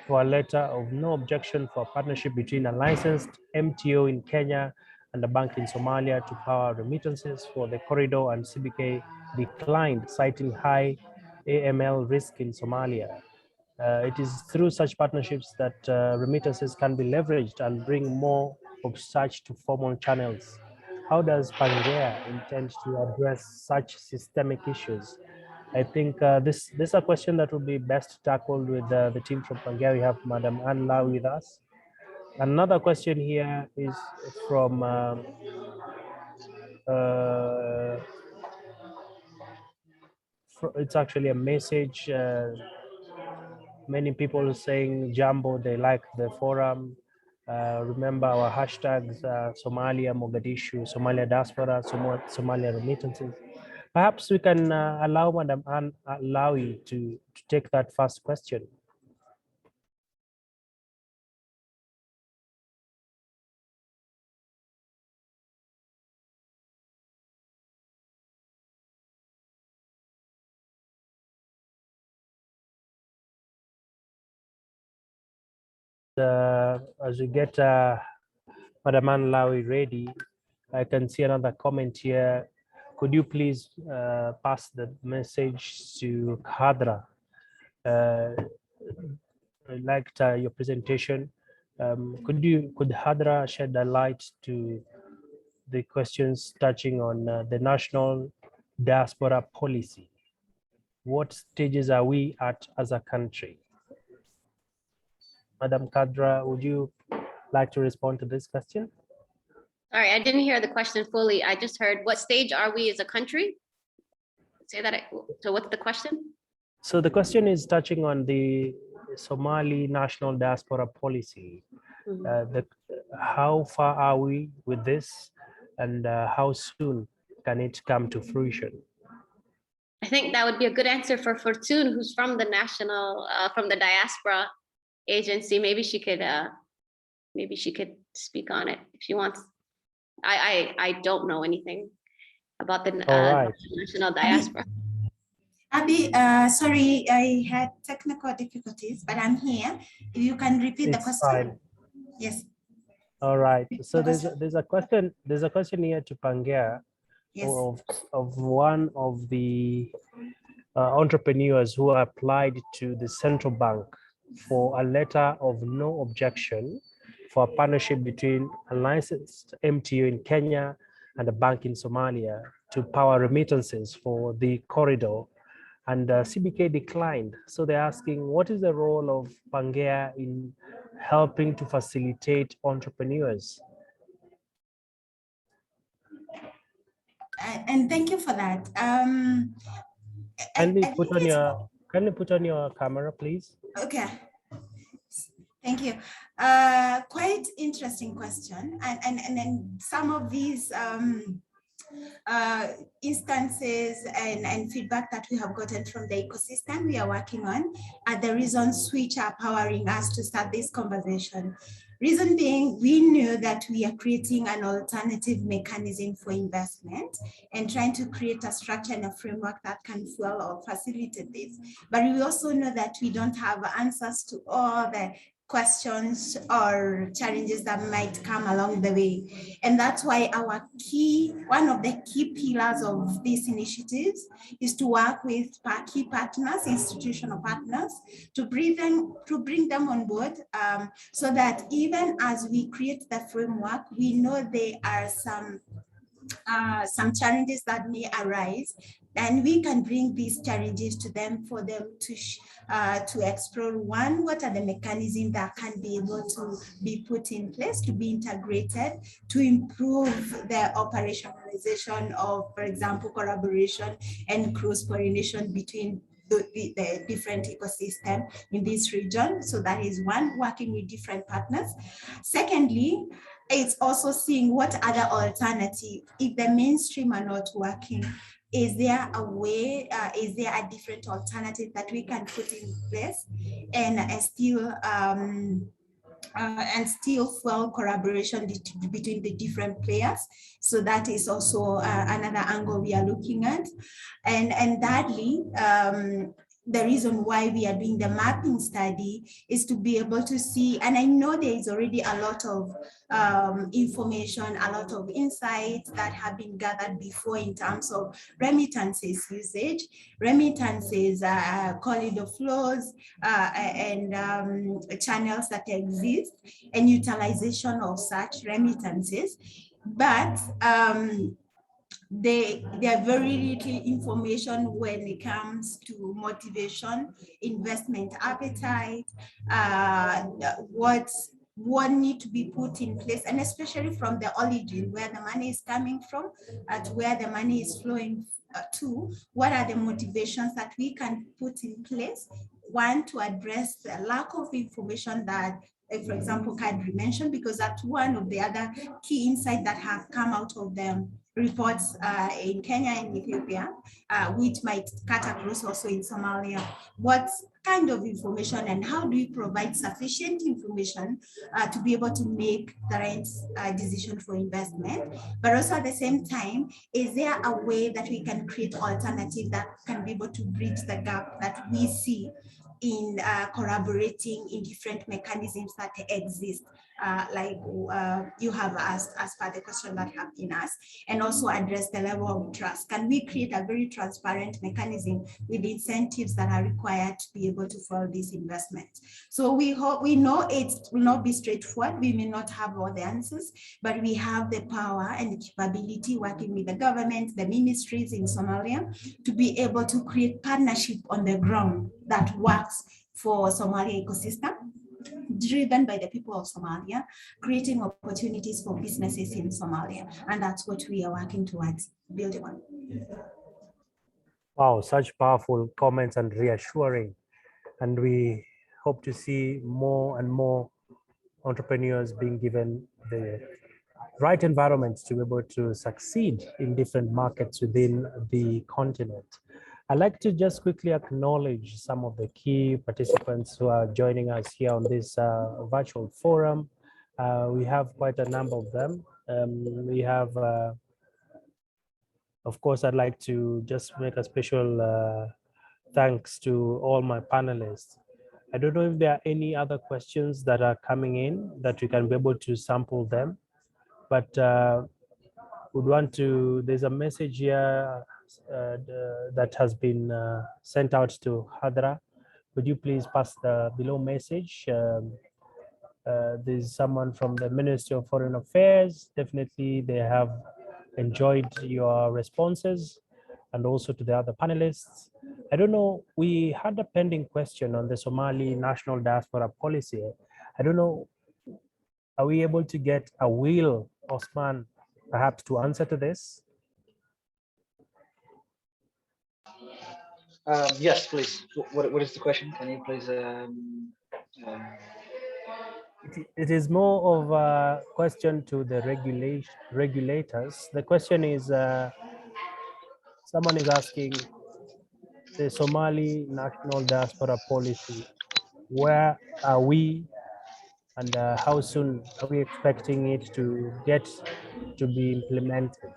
for a letter of no objection for a partnership between a licensed MTO in Kenya and a bank in Somalia to power remittances for the corridor, and CBK declined, citing high AML risk in Somalia. It is through such partnerships that remittances can be leveraged and bring more of such to formal channels. How does Pangaea intend to address such systemic issues? I think this is a question that will be best tackled with the team from Pangaea. We have Madam Anne Lau with us. Another question here is from it's actually a message. Many people saying Jambo, they like the forum. Remember our hashtags, Somalia, Mogadishu, Somalia Diaspora, Somalia Remittances. Perhaps we can allow Madam Anne Lawi to take that first question. As we get Madam Anne Lawi ready, I can see another comment here. Could you please pass the message to Khadra? I liked your presentation. Could Khadra shed a light to the questions touching on the national diaspora policy? What stages are we at as a country? Madam Khadra, would you like to respond to this question? Sorry, I didn't hear the question fully. I just heard, what stage are we as a country? Say that. So what's the question? So the question is touching on the Somali national diaspora policy. How far are we with this, and how soon can it come to fruition? I think that would be a good answer for Fortune, who's from the from the diaspora agency. Maybe she could speak on it if she wants. I don't know anything about the national diaspora. Abby, sorry, I had technical difficulties, but I'm here. If you can repeat the question. Fine. Yes. All right. So there's a question here to Pangaea. Yes. Of one of the entrepreneurs who applied to the central bank for a letter of no objection for a partnership between a licensed MTO in Kenya and a bank in Somalia to power remittances for the corridor, and CBK declined. So they're asking, what is the role of Pangaea in helping to facilitate entrepreneurs? And thank you for that. Can you put on your camera, please? Okay. Thank you. Quite interesting question. And then some of these instances and feedback that we have gotten from the ecosystem we are working on are the reasons which are powering us to start this conversation. Reason being, we knew that we are creating an alternative mechanism for investment and trying to create a structure and a framework that can fuel or facilitate this. But we also know that we don't have answers to all the questions or challenges that might come along the way. And that's why one of the key pillars of these initiatives is to work with key partners, institutional partners, to bring them on board, so that even as we create the framework, we know there are some some challenges that may arise, and we can bring these challenges to them for them to explore. One, what are the mechanisms that can be able to be put in place to be integrated to improve the operationalization of, for example, collaboration and cross-pollination between the different ecosystem in this region. So that is one, working with different partners. Secondly, it's also seeing what other alternative, if the mainstream are not working, is there a way, is there a different alternative that we can put in place and still fuel collaboration between the different players? So that is also another angle we are looking at. And thirdly, the reason why we are doing the mapping study is to be able to see, and I know there is already a lot of information, a lot of insights that have been gathered before in terms of remittances usage, remittances, corridor flows, and channels that exist, and utilization of such remittances. But there are very little information when it comes to motivation, investment appetite, what need to be put in place, and especially from the origin, where the money is coming from, to where the money is flowing to, what are the motivations that we can put in place. One, to address the lack of information that, for example, Kadri mentioned, because that's one of the other key insights that have come out of them reports in Kenya and Ethiopia, which might cut across also in Somalia. What kind of information and how do you provide sufficient information to be able to make the right decision for investment? But also at the same time, is there a way that we can create alternative that can be able to bridge the gap that we see in collaborating in different mechanisms that exist, like you have asked as per the question that have been asked, and also address the level of trust. Can we create a very transparent mechanism with incentives that are required to be able to follow these investments? So we know it will not be straightforward. We may not have all the answers, but we have the power and the capability, working with the government, the ministries in Somalia, to be able to create partnership on the ground that works for Somalia ecosystem, driven by the people of Somalia, creating opportunities for businesses in Somalia. And that's what we are working towards building on. Wow, such powerful comments and reassuring. And we hope to see more and more entrepreneurs being given the right environments to be able to succeed in different markets within the continent. I'd like to just quickly acknowledge some of the key participants who are joining us here on this virtual forum. We have quite a number of them. We have, of course, I'd like to just make a special thanks to all my panelists. I don't know if there are any other questions that are coming in that we can be able to sample them, but would want to, there's a message here that has been sent out to Hadra. Could you please pass the below message? There's someone from the Ministry of Foreign Affairs. Definitely they have enjoyed your responses, and also to the other panelists. I don't know, we had a pending question on the Somali National Diaspora Policy. I don't know, are we able to get a Will Osman perhaps to answer to this? Yes, please. What is the question? Can you please? It is more of a question to the regulators. The question is, someone is asking, the Somali National Diaspora Policy, where are we, and how soon are we expecting it to get to be implemented?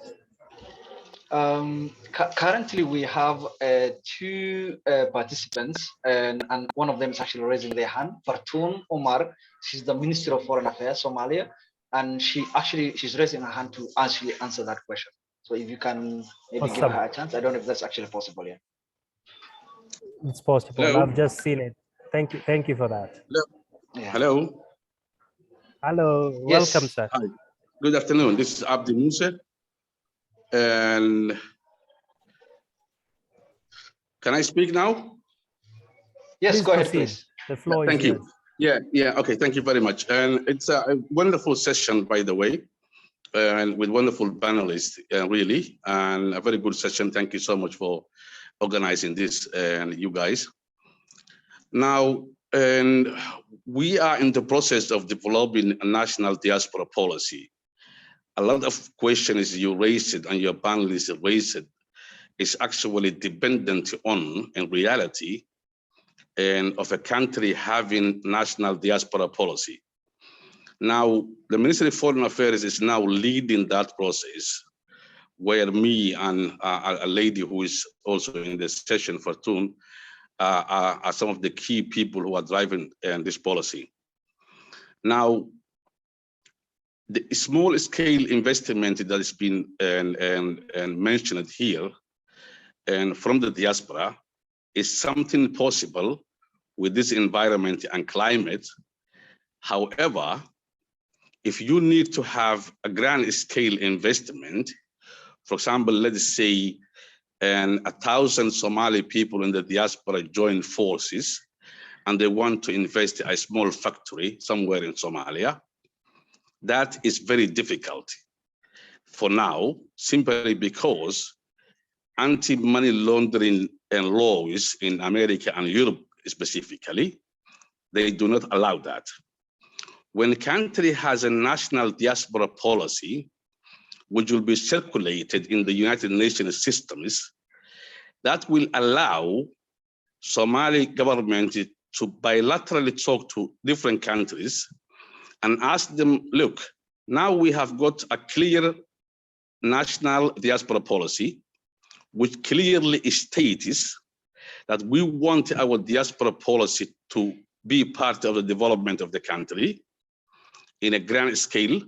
Currently, we have two participants, and one of them is actually raising their hand. Fartoon Omar, she's the Minister of Foreign Affairs, Somalia, and she's raising her hand to actually answer that question. So if you can maybe give her a chance, I don't know if that's actually possible yet. It's possible. Hello. I've just seen it. Thank you for that. Hello. Yeah. Hello. Hello. Yes. Welcome, sir. Hi. Good afternoon. This is Abdi Musa. And can I speak now? Yes, Please go ahead, proceed. please. The floor Thank is you. yours. Yeah, okay, thank you very much. And it's a wonderful session, by the way, and with wonderful panelists, really, and a very good session. Thank you so much for organizing this, and you guys. Now, and we are in the process of developing a national diaspora policy. A lot of questions you raised and your panelists raised is actually dependent on, in reality, and of a country having national diaspora policy. Now, the Ministry of Foreign Affairs is now leading that process, where me and a lady who is also in the session, Fortune, are some of the key people who are driving this policy. Now, the small scale investment that has been mentioned here and from the diaspora is something possible with this environment and climate. However, if you need to have a grand scale investment, for example, let's say 1,000 Somali people in the diaspora join forces and they want to invest in a small factory somewhere in Somalia, that is very difficult for now, simply because anti-money laundering and laws in America and Europe specifically, they do not allow that. When a country has a national diaspora policy, which will be circulated in the United Nations systems, that will allow Somali government to bilaterally talk to different countries and ask them, look, now we have got a clear national diaspora policy, which clearly states that we want our diaspora policy to be part of the development of the country in a grand scale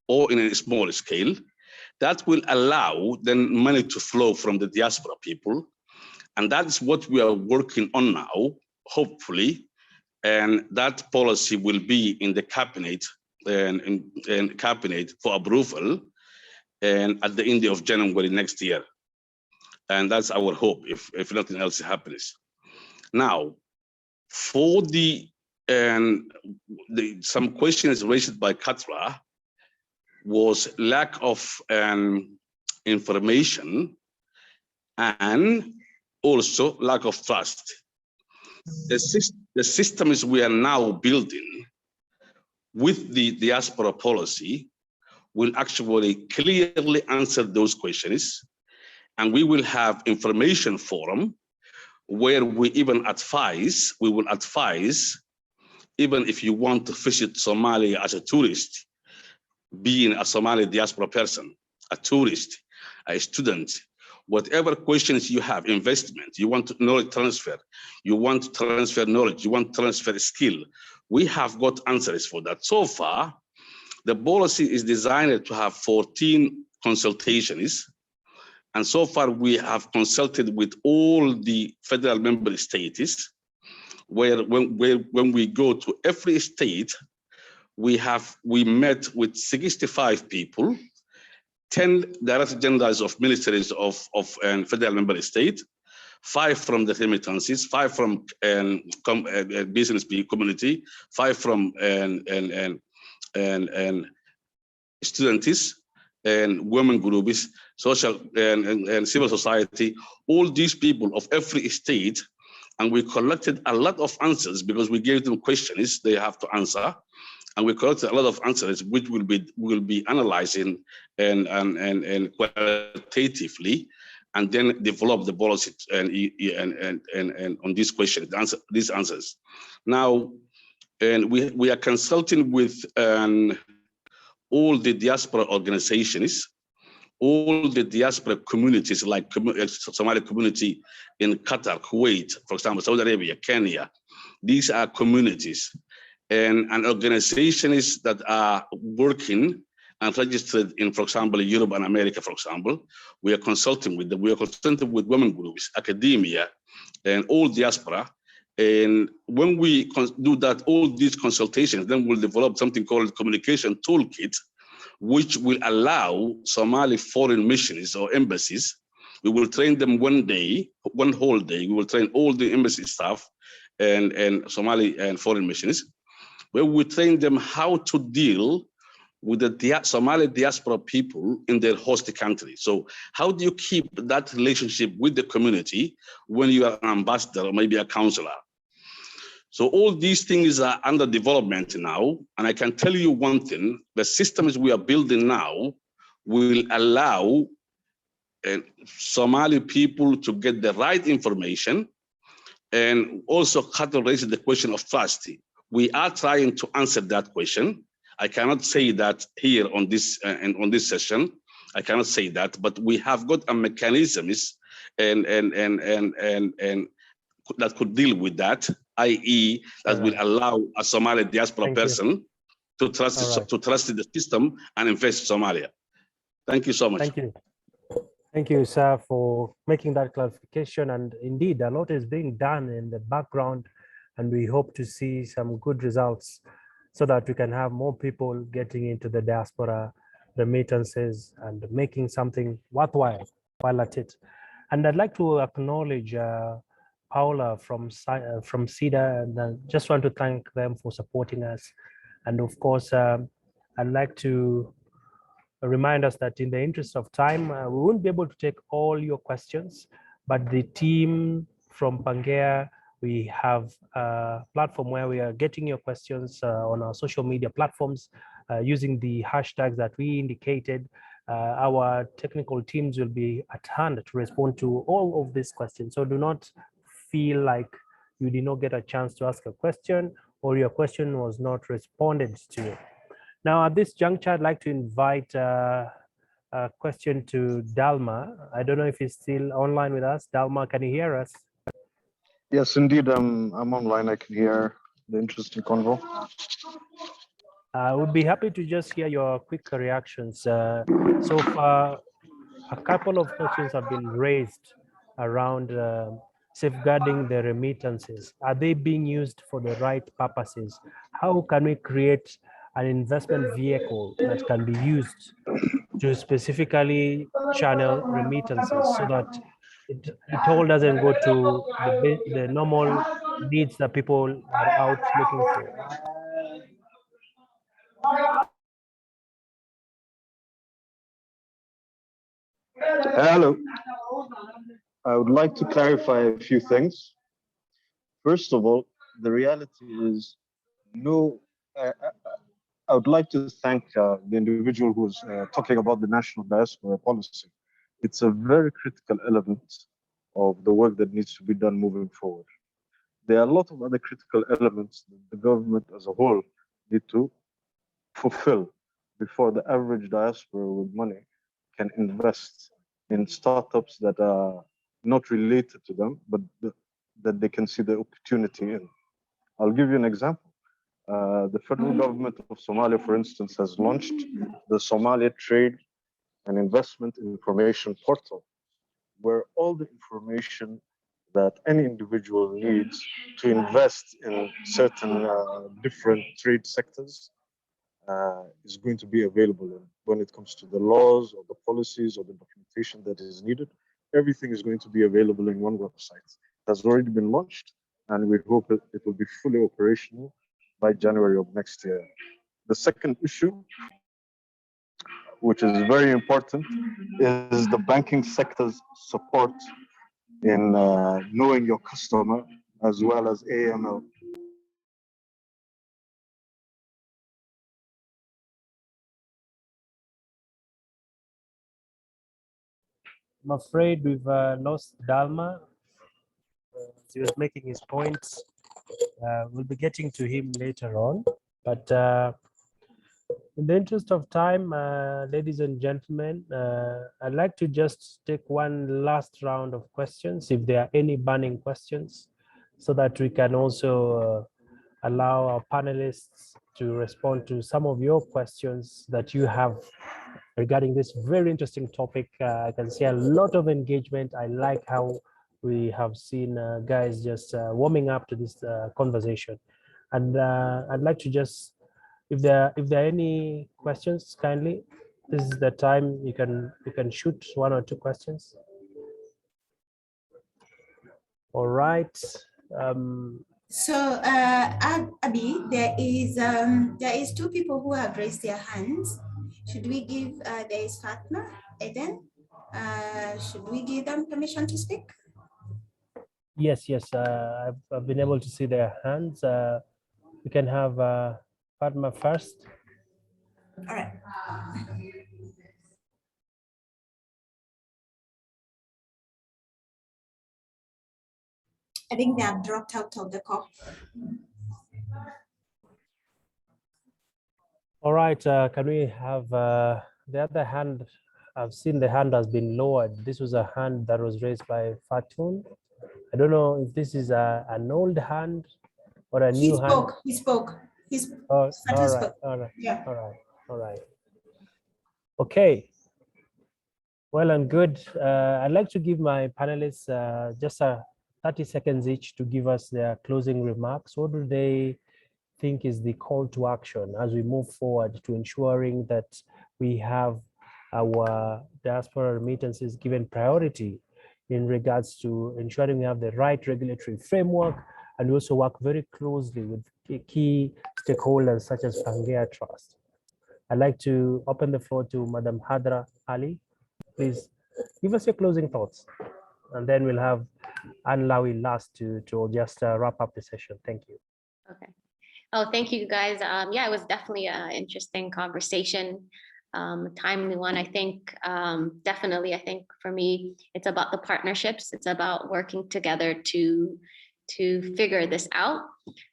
or in a small scale. That will allow then money to flow from the diaspora people. And that's what we are working on now, hopefully. And that policy will be in the cabinet and cabinet for approval and at the end of January next year. And that's our hope if nothing else happens. Now, for some questions raised by Katra was lack of information and also lack of trust. The systems we are now building with the diaspora policy will actually clearly answer those questions, and we will have information forum where we will advise, even if you want to visit Somalia as a tourist, being a Somali diaspora person, a tourist, a student, whatever questions you have, investment, you want knowledge transfer, you want to transfer knowledge, you want to transfer skill, we have got answers for that. So far, the policy is designed to have 14 consultations. And so far we have consulted with all the federal member states, where when we go to every state, we met with 65 people, 10 director generals of ministries of federal member state, 5 from the remittances, 5 from business community, 5 from students and women groups, social and civil society, all these people of every state. And we collected a lot of answers because we gave them questions they have to answer. And we collected a lot of answers, which will be analyzing and qualitatively, and then develop the policy and on these questions, these answers. Now, and we are consulting with all the diaspora organizations, all the diaspora communities, like Somali community in Qatar, Kuwait, for example, Saudi Arabia, Kenya. These are communities and organizations that are working and registered in, for example, Europe and America, for example. We are consulting with them. We are consulting with women groups, academia, and all diaspora. And when we do that, all these consultations, then we'll develop something called communication toolkit, which will allow Somali foreign missions or embassies. We will train them one day, one whole day. We will train all the embassy staff and Somali and foreign missions, where we train them how to deal with the Somali diaspora people in their host country. So how do you keep that relationship with the community when you are an ambassador or maybe a counselor? So all these things are under development now. And I can tell you one thing, the systems we are building now will allow Somali people to get the right information, and also Khater raises the question of trust. We are trying to answer that question. I cannot say that here on this session. I cannot say that, but we have got a mechanisms and that could deal with that, i.e., that will allow a Somali diaspora person to trust the system and invest in Somalia. Thank you so much. Thank you. Thank you, sir, for making that clarification. And indeed, a lot is being done in the background, and we hope to see some good results so that we can have more people getting into the diaspora remittances and making something worthwhile while at it. And I'd like to acknowledge Paula from CEDA, and just want to thank them for supporting us. And of course, I'd like to remind us that in the interest of time, we won't be able to take all your questions, but the team from Pangaea, we have a platform where we are getting your questions on our social media platforms using the hashtags that we indicated. Our technical teams will be at hand to respond to all of these questions. So do not feel like you did not get a chance to ask a question or your question was not responded to. Now, at this juncture, I'd like to invite a question to Dalma. I don't know if he's still online with us. Dalma, can you hear us? Yes, indeed. I'm online. I can hear the interesting convo. I would be happy to just hear your quick reactions. So far, a couple of questions have been raised around safeguarding the remittances. Are they being used for the right purposes? How can we create an investment vehicle that can be used to specifically channel remittances so that it all doesn't go to the normal needs that people are out looking for? Hello. I would like to clarify a few things. First of all, the reality is I would like to thank the individual who's talking about the national diaspora policy. It's a very critical element of the work that needs to be done moving forward. There are a lot of other critical elements that the government as a whole need to fulfill before the average diaspora with money can invest in startups that are not related to them, but that they can see the opportunity in. I'll give you an example. The federal government of Somalia, for instance, has launched the Somalia Trade and Investment Information Portal, where all the information that any individual needs to invest in certain different trade sectors is going to be available. And when it comes to the laws or the policies or the documentation that is needed, everything is going to be available in one website. It has already been launched, and we hope it will be fully operational by January of next year. The second issue, which is very important, is the banking sector's support in knowing your customer as well as AML. I'm afraid we've lost Dalma. He was making his points. We'll be getting to him later on. But in the interest of time, ladies and gentlemen, I'd like to just take one last round of questions, if there are any burning questions, so that we can also allow our panelists to respond to some of your questions that you have regarding this very interesting topic. I can see a lot of engagement. I like how we have seen guys just warming up to this conversation. And I'd like to just If there are any questions, kindly, this is the time you can shoot 1 or 2 questions. All right. So, Abby, there is 2 people who have raised their hands. Should we give, there is Fatma, Eden. Should we give them permission to speak? Yes, I've been able to see their hands. We can have Fatma first. All right. I think they have dropped out of the call. All right, can we have the other hand? I've seen the hand has been lowered. This was a hand that was raised by Fatun. I don't know if this is an old hand or a new hand. He spoke. Oh, Fatun spoke. all right, Yeah. all right. Okay. Well and good. I'd like to give my panelists just 30 seconds each to give us their closing remarks. What do they think is the call to action as we move forward to ensuring that we have our diaspora remittances given priority in regards to ensuring we have the right regulatory framework, and we also work very closely with key stakeholders such as Pangaea Trust. I'd like to open the floor to Madam Hadra Ali. Please give us your closing thoughts, and then we'll have Anne Lawi last to just wrap up the session. Thank you. Okay. Oh, thank you guys. Yeah, it was definitely an interesting conversation, timely one. I think definitely, I think for me, it's about the partnerships. It's about working together to figure this out.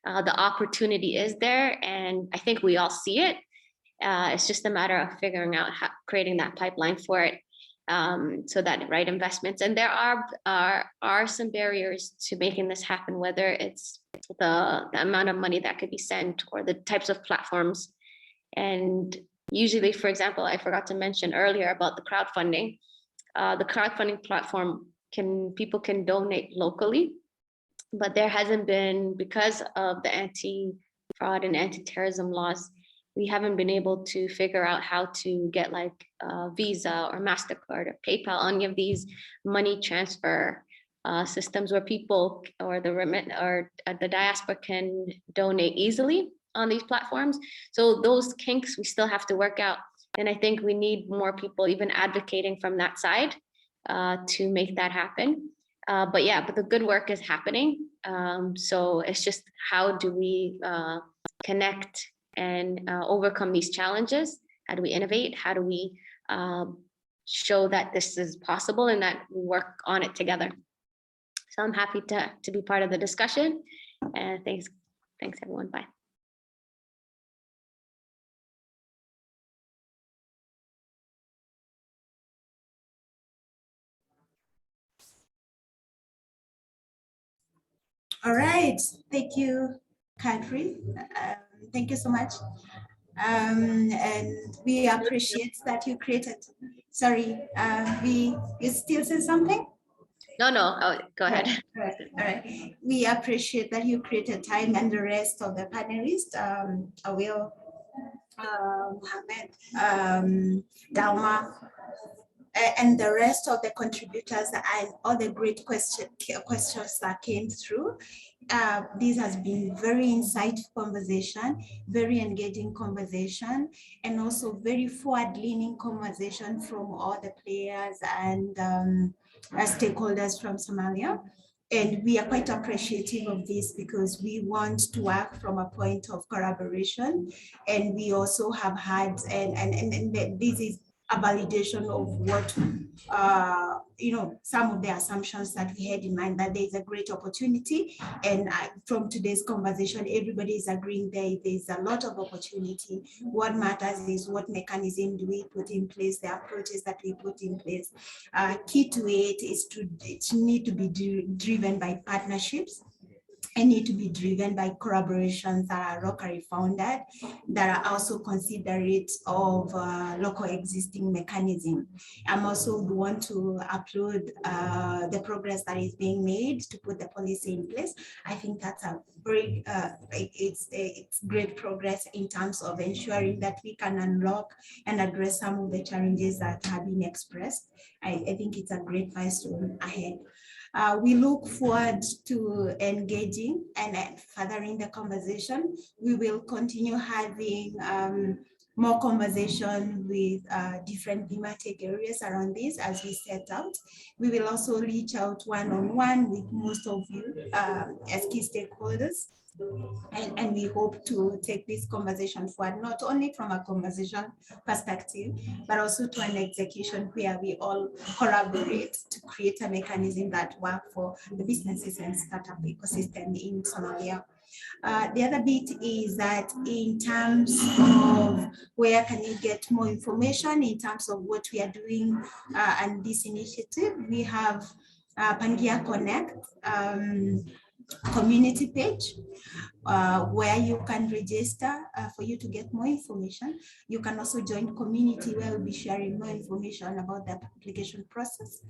The opportunity is there, and I think we all see it. It's just a matter of figuring out how, creating that pipeline for it. So that right investments, and there are some barriers to making this happen, whether it's the amount of money that could be sent or the types of platforms. And usually, for example, I forgot to mention earlier about the crowdfunding. The crowdfunding platform people can donate locally, but there hasn't been, because of the anti-fraud and anti-terrorism laws, we haven't been able to figure out how to get like Visa or MasterCard or PayPal, any of these money transfer systems where people or the diaspora can donate easily on these platforms. So those kinks we still have to work out. And I think we need more people even advocating from that side to make that happen. But the good work is happening. So it's just, how do we connect and overcome these challenges? How do we innovate? How do we show that this is possible and that we work on it together? So I'm happy to be part of the discussion, and thanks everyone. Bye. All right. Thank you, Kadri. Thank you so much. And we appreciate that you created. Sorry, you still say something? No, oh, go ahead. All right. We appreciate that you created time, and the rest of the panelists, Awil, Mohammed, Dalma, and the rest of the contributors, and all the great questions that came through. This has been very insightful conversation, very engaging conversation, and also very forward-leaning conversation from all the players and stakeholders from Somalia. And we are quite appreciative of this because we want to work from a point of collaboration. And we also have had, and this is a validation of what, some of the assumptions that we had in mind, that there is a great opportunity. And from today's conversation, everybody is agreeing there's a lot of opportunity. What matters is what mechanism do we put in place, the approaches that we put in place. Key to it is to need to be driven by partnerships. and need to be driven by collaborations that are locally founded, that are also considerate of local existing mechanism. I'm also want to upload the progress that is being made to put the policy in place. I think that's a very, it's great progress in terms of ensuring that we can unlock and address some of the challenges that have been expressed. I think it's a great milestone ahead. We look forward to engaging and furthering the conversation. We will continue having more conversation with different thematic areas around this as we set out. We will also reach out one-on-one with most of you as key stakeholders. And we hope to take this conversation forward, not only from a conversation perspective, but also to an execution where we all collaborate to create a mechanism that works for the businesses and startup ecosystem in Somalia. The other bit is that in terms of where can you get more information in terms of what we are doing and this initiative, we have Pangaea Connect community page where you can register for you to get more information. You can also join community where we'll be sharing more information about the application process,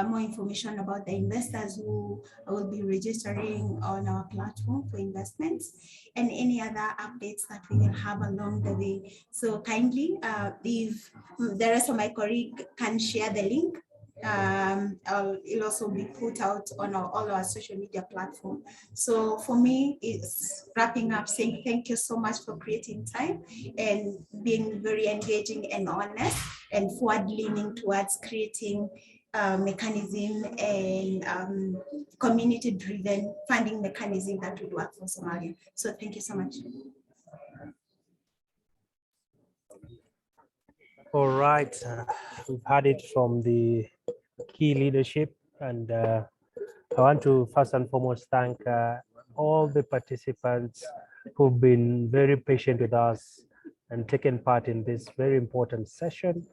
more information about the investors who will be registering on our platform for investments, and any other updates that we will have along the way. So kindly, if the rest of my colleagues can share the link, it'll also be put out on all our social media platform. So for me, it's wrapping up saying thank you so much for creating time and being very engaging and honest and forward-leaning towards creating mechanism and community-driven funding mechanism that would work for Somalia. So thank you so much. All right, we've had it from the key leadership, and I want to first and foremost thank all the participants who've been very patient with us and taken part in this very important session.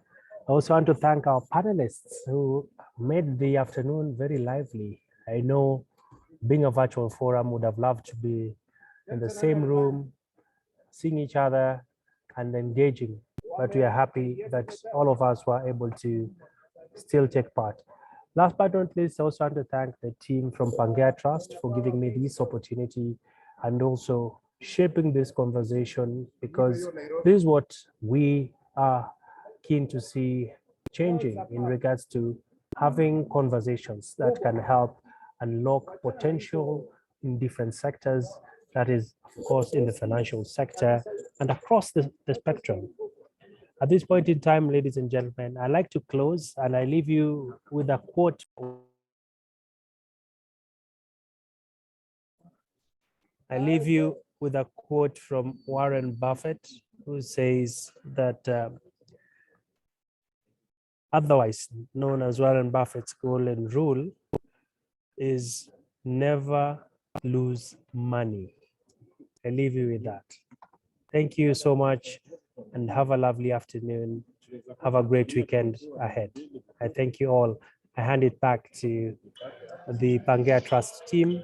I also want to thank our panelists who made the afternoon very lively. I know being a virtual forum would have loved to be in the same room, seeing each other and engaging, but we are happy that all of us were able to still take part. Last but not least, I also want to thank the team from Pangaea Trust for giving me this opportunity and also shaping this conversation, because this is what we are keen to see changing in regards to having conversations that can help unlock potential in different sectors, that is, of course, in the financial sector and across the spectrum. At this point in time, ladies and gentlemen, I'd like to close and I leave you with a quote. I leave you with a quote from Warren Buffett, who says that otherwise known as Warren Buffett's golden rule is never lose money. I leave you with that. Thank you so much and have a lovely afternoon. Have a great weekend ahead. I thank you all. I hand it back to the Pangaea Trust team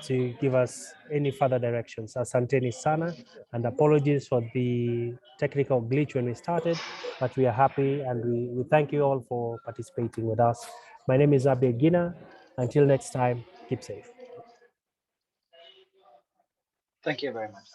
to give us any further directions. Asanteni sana, and apologies for the technical glitch when we started, but we are happy and we thank you all for participating with us. My name is Abe Gina. Until next time, keep safe. Thank you very much.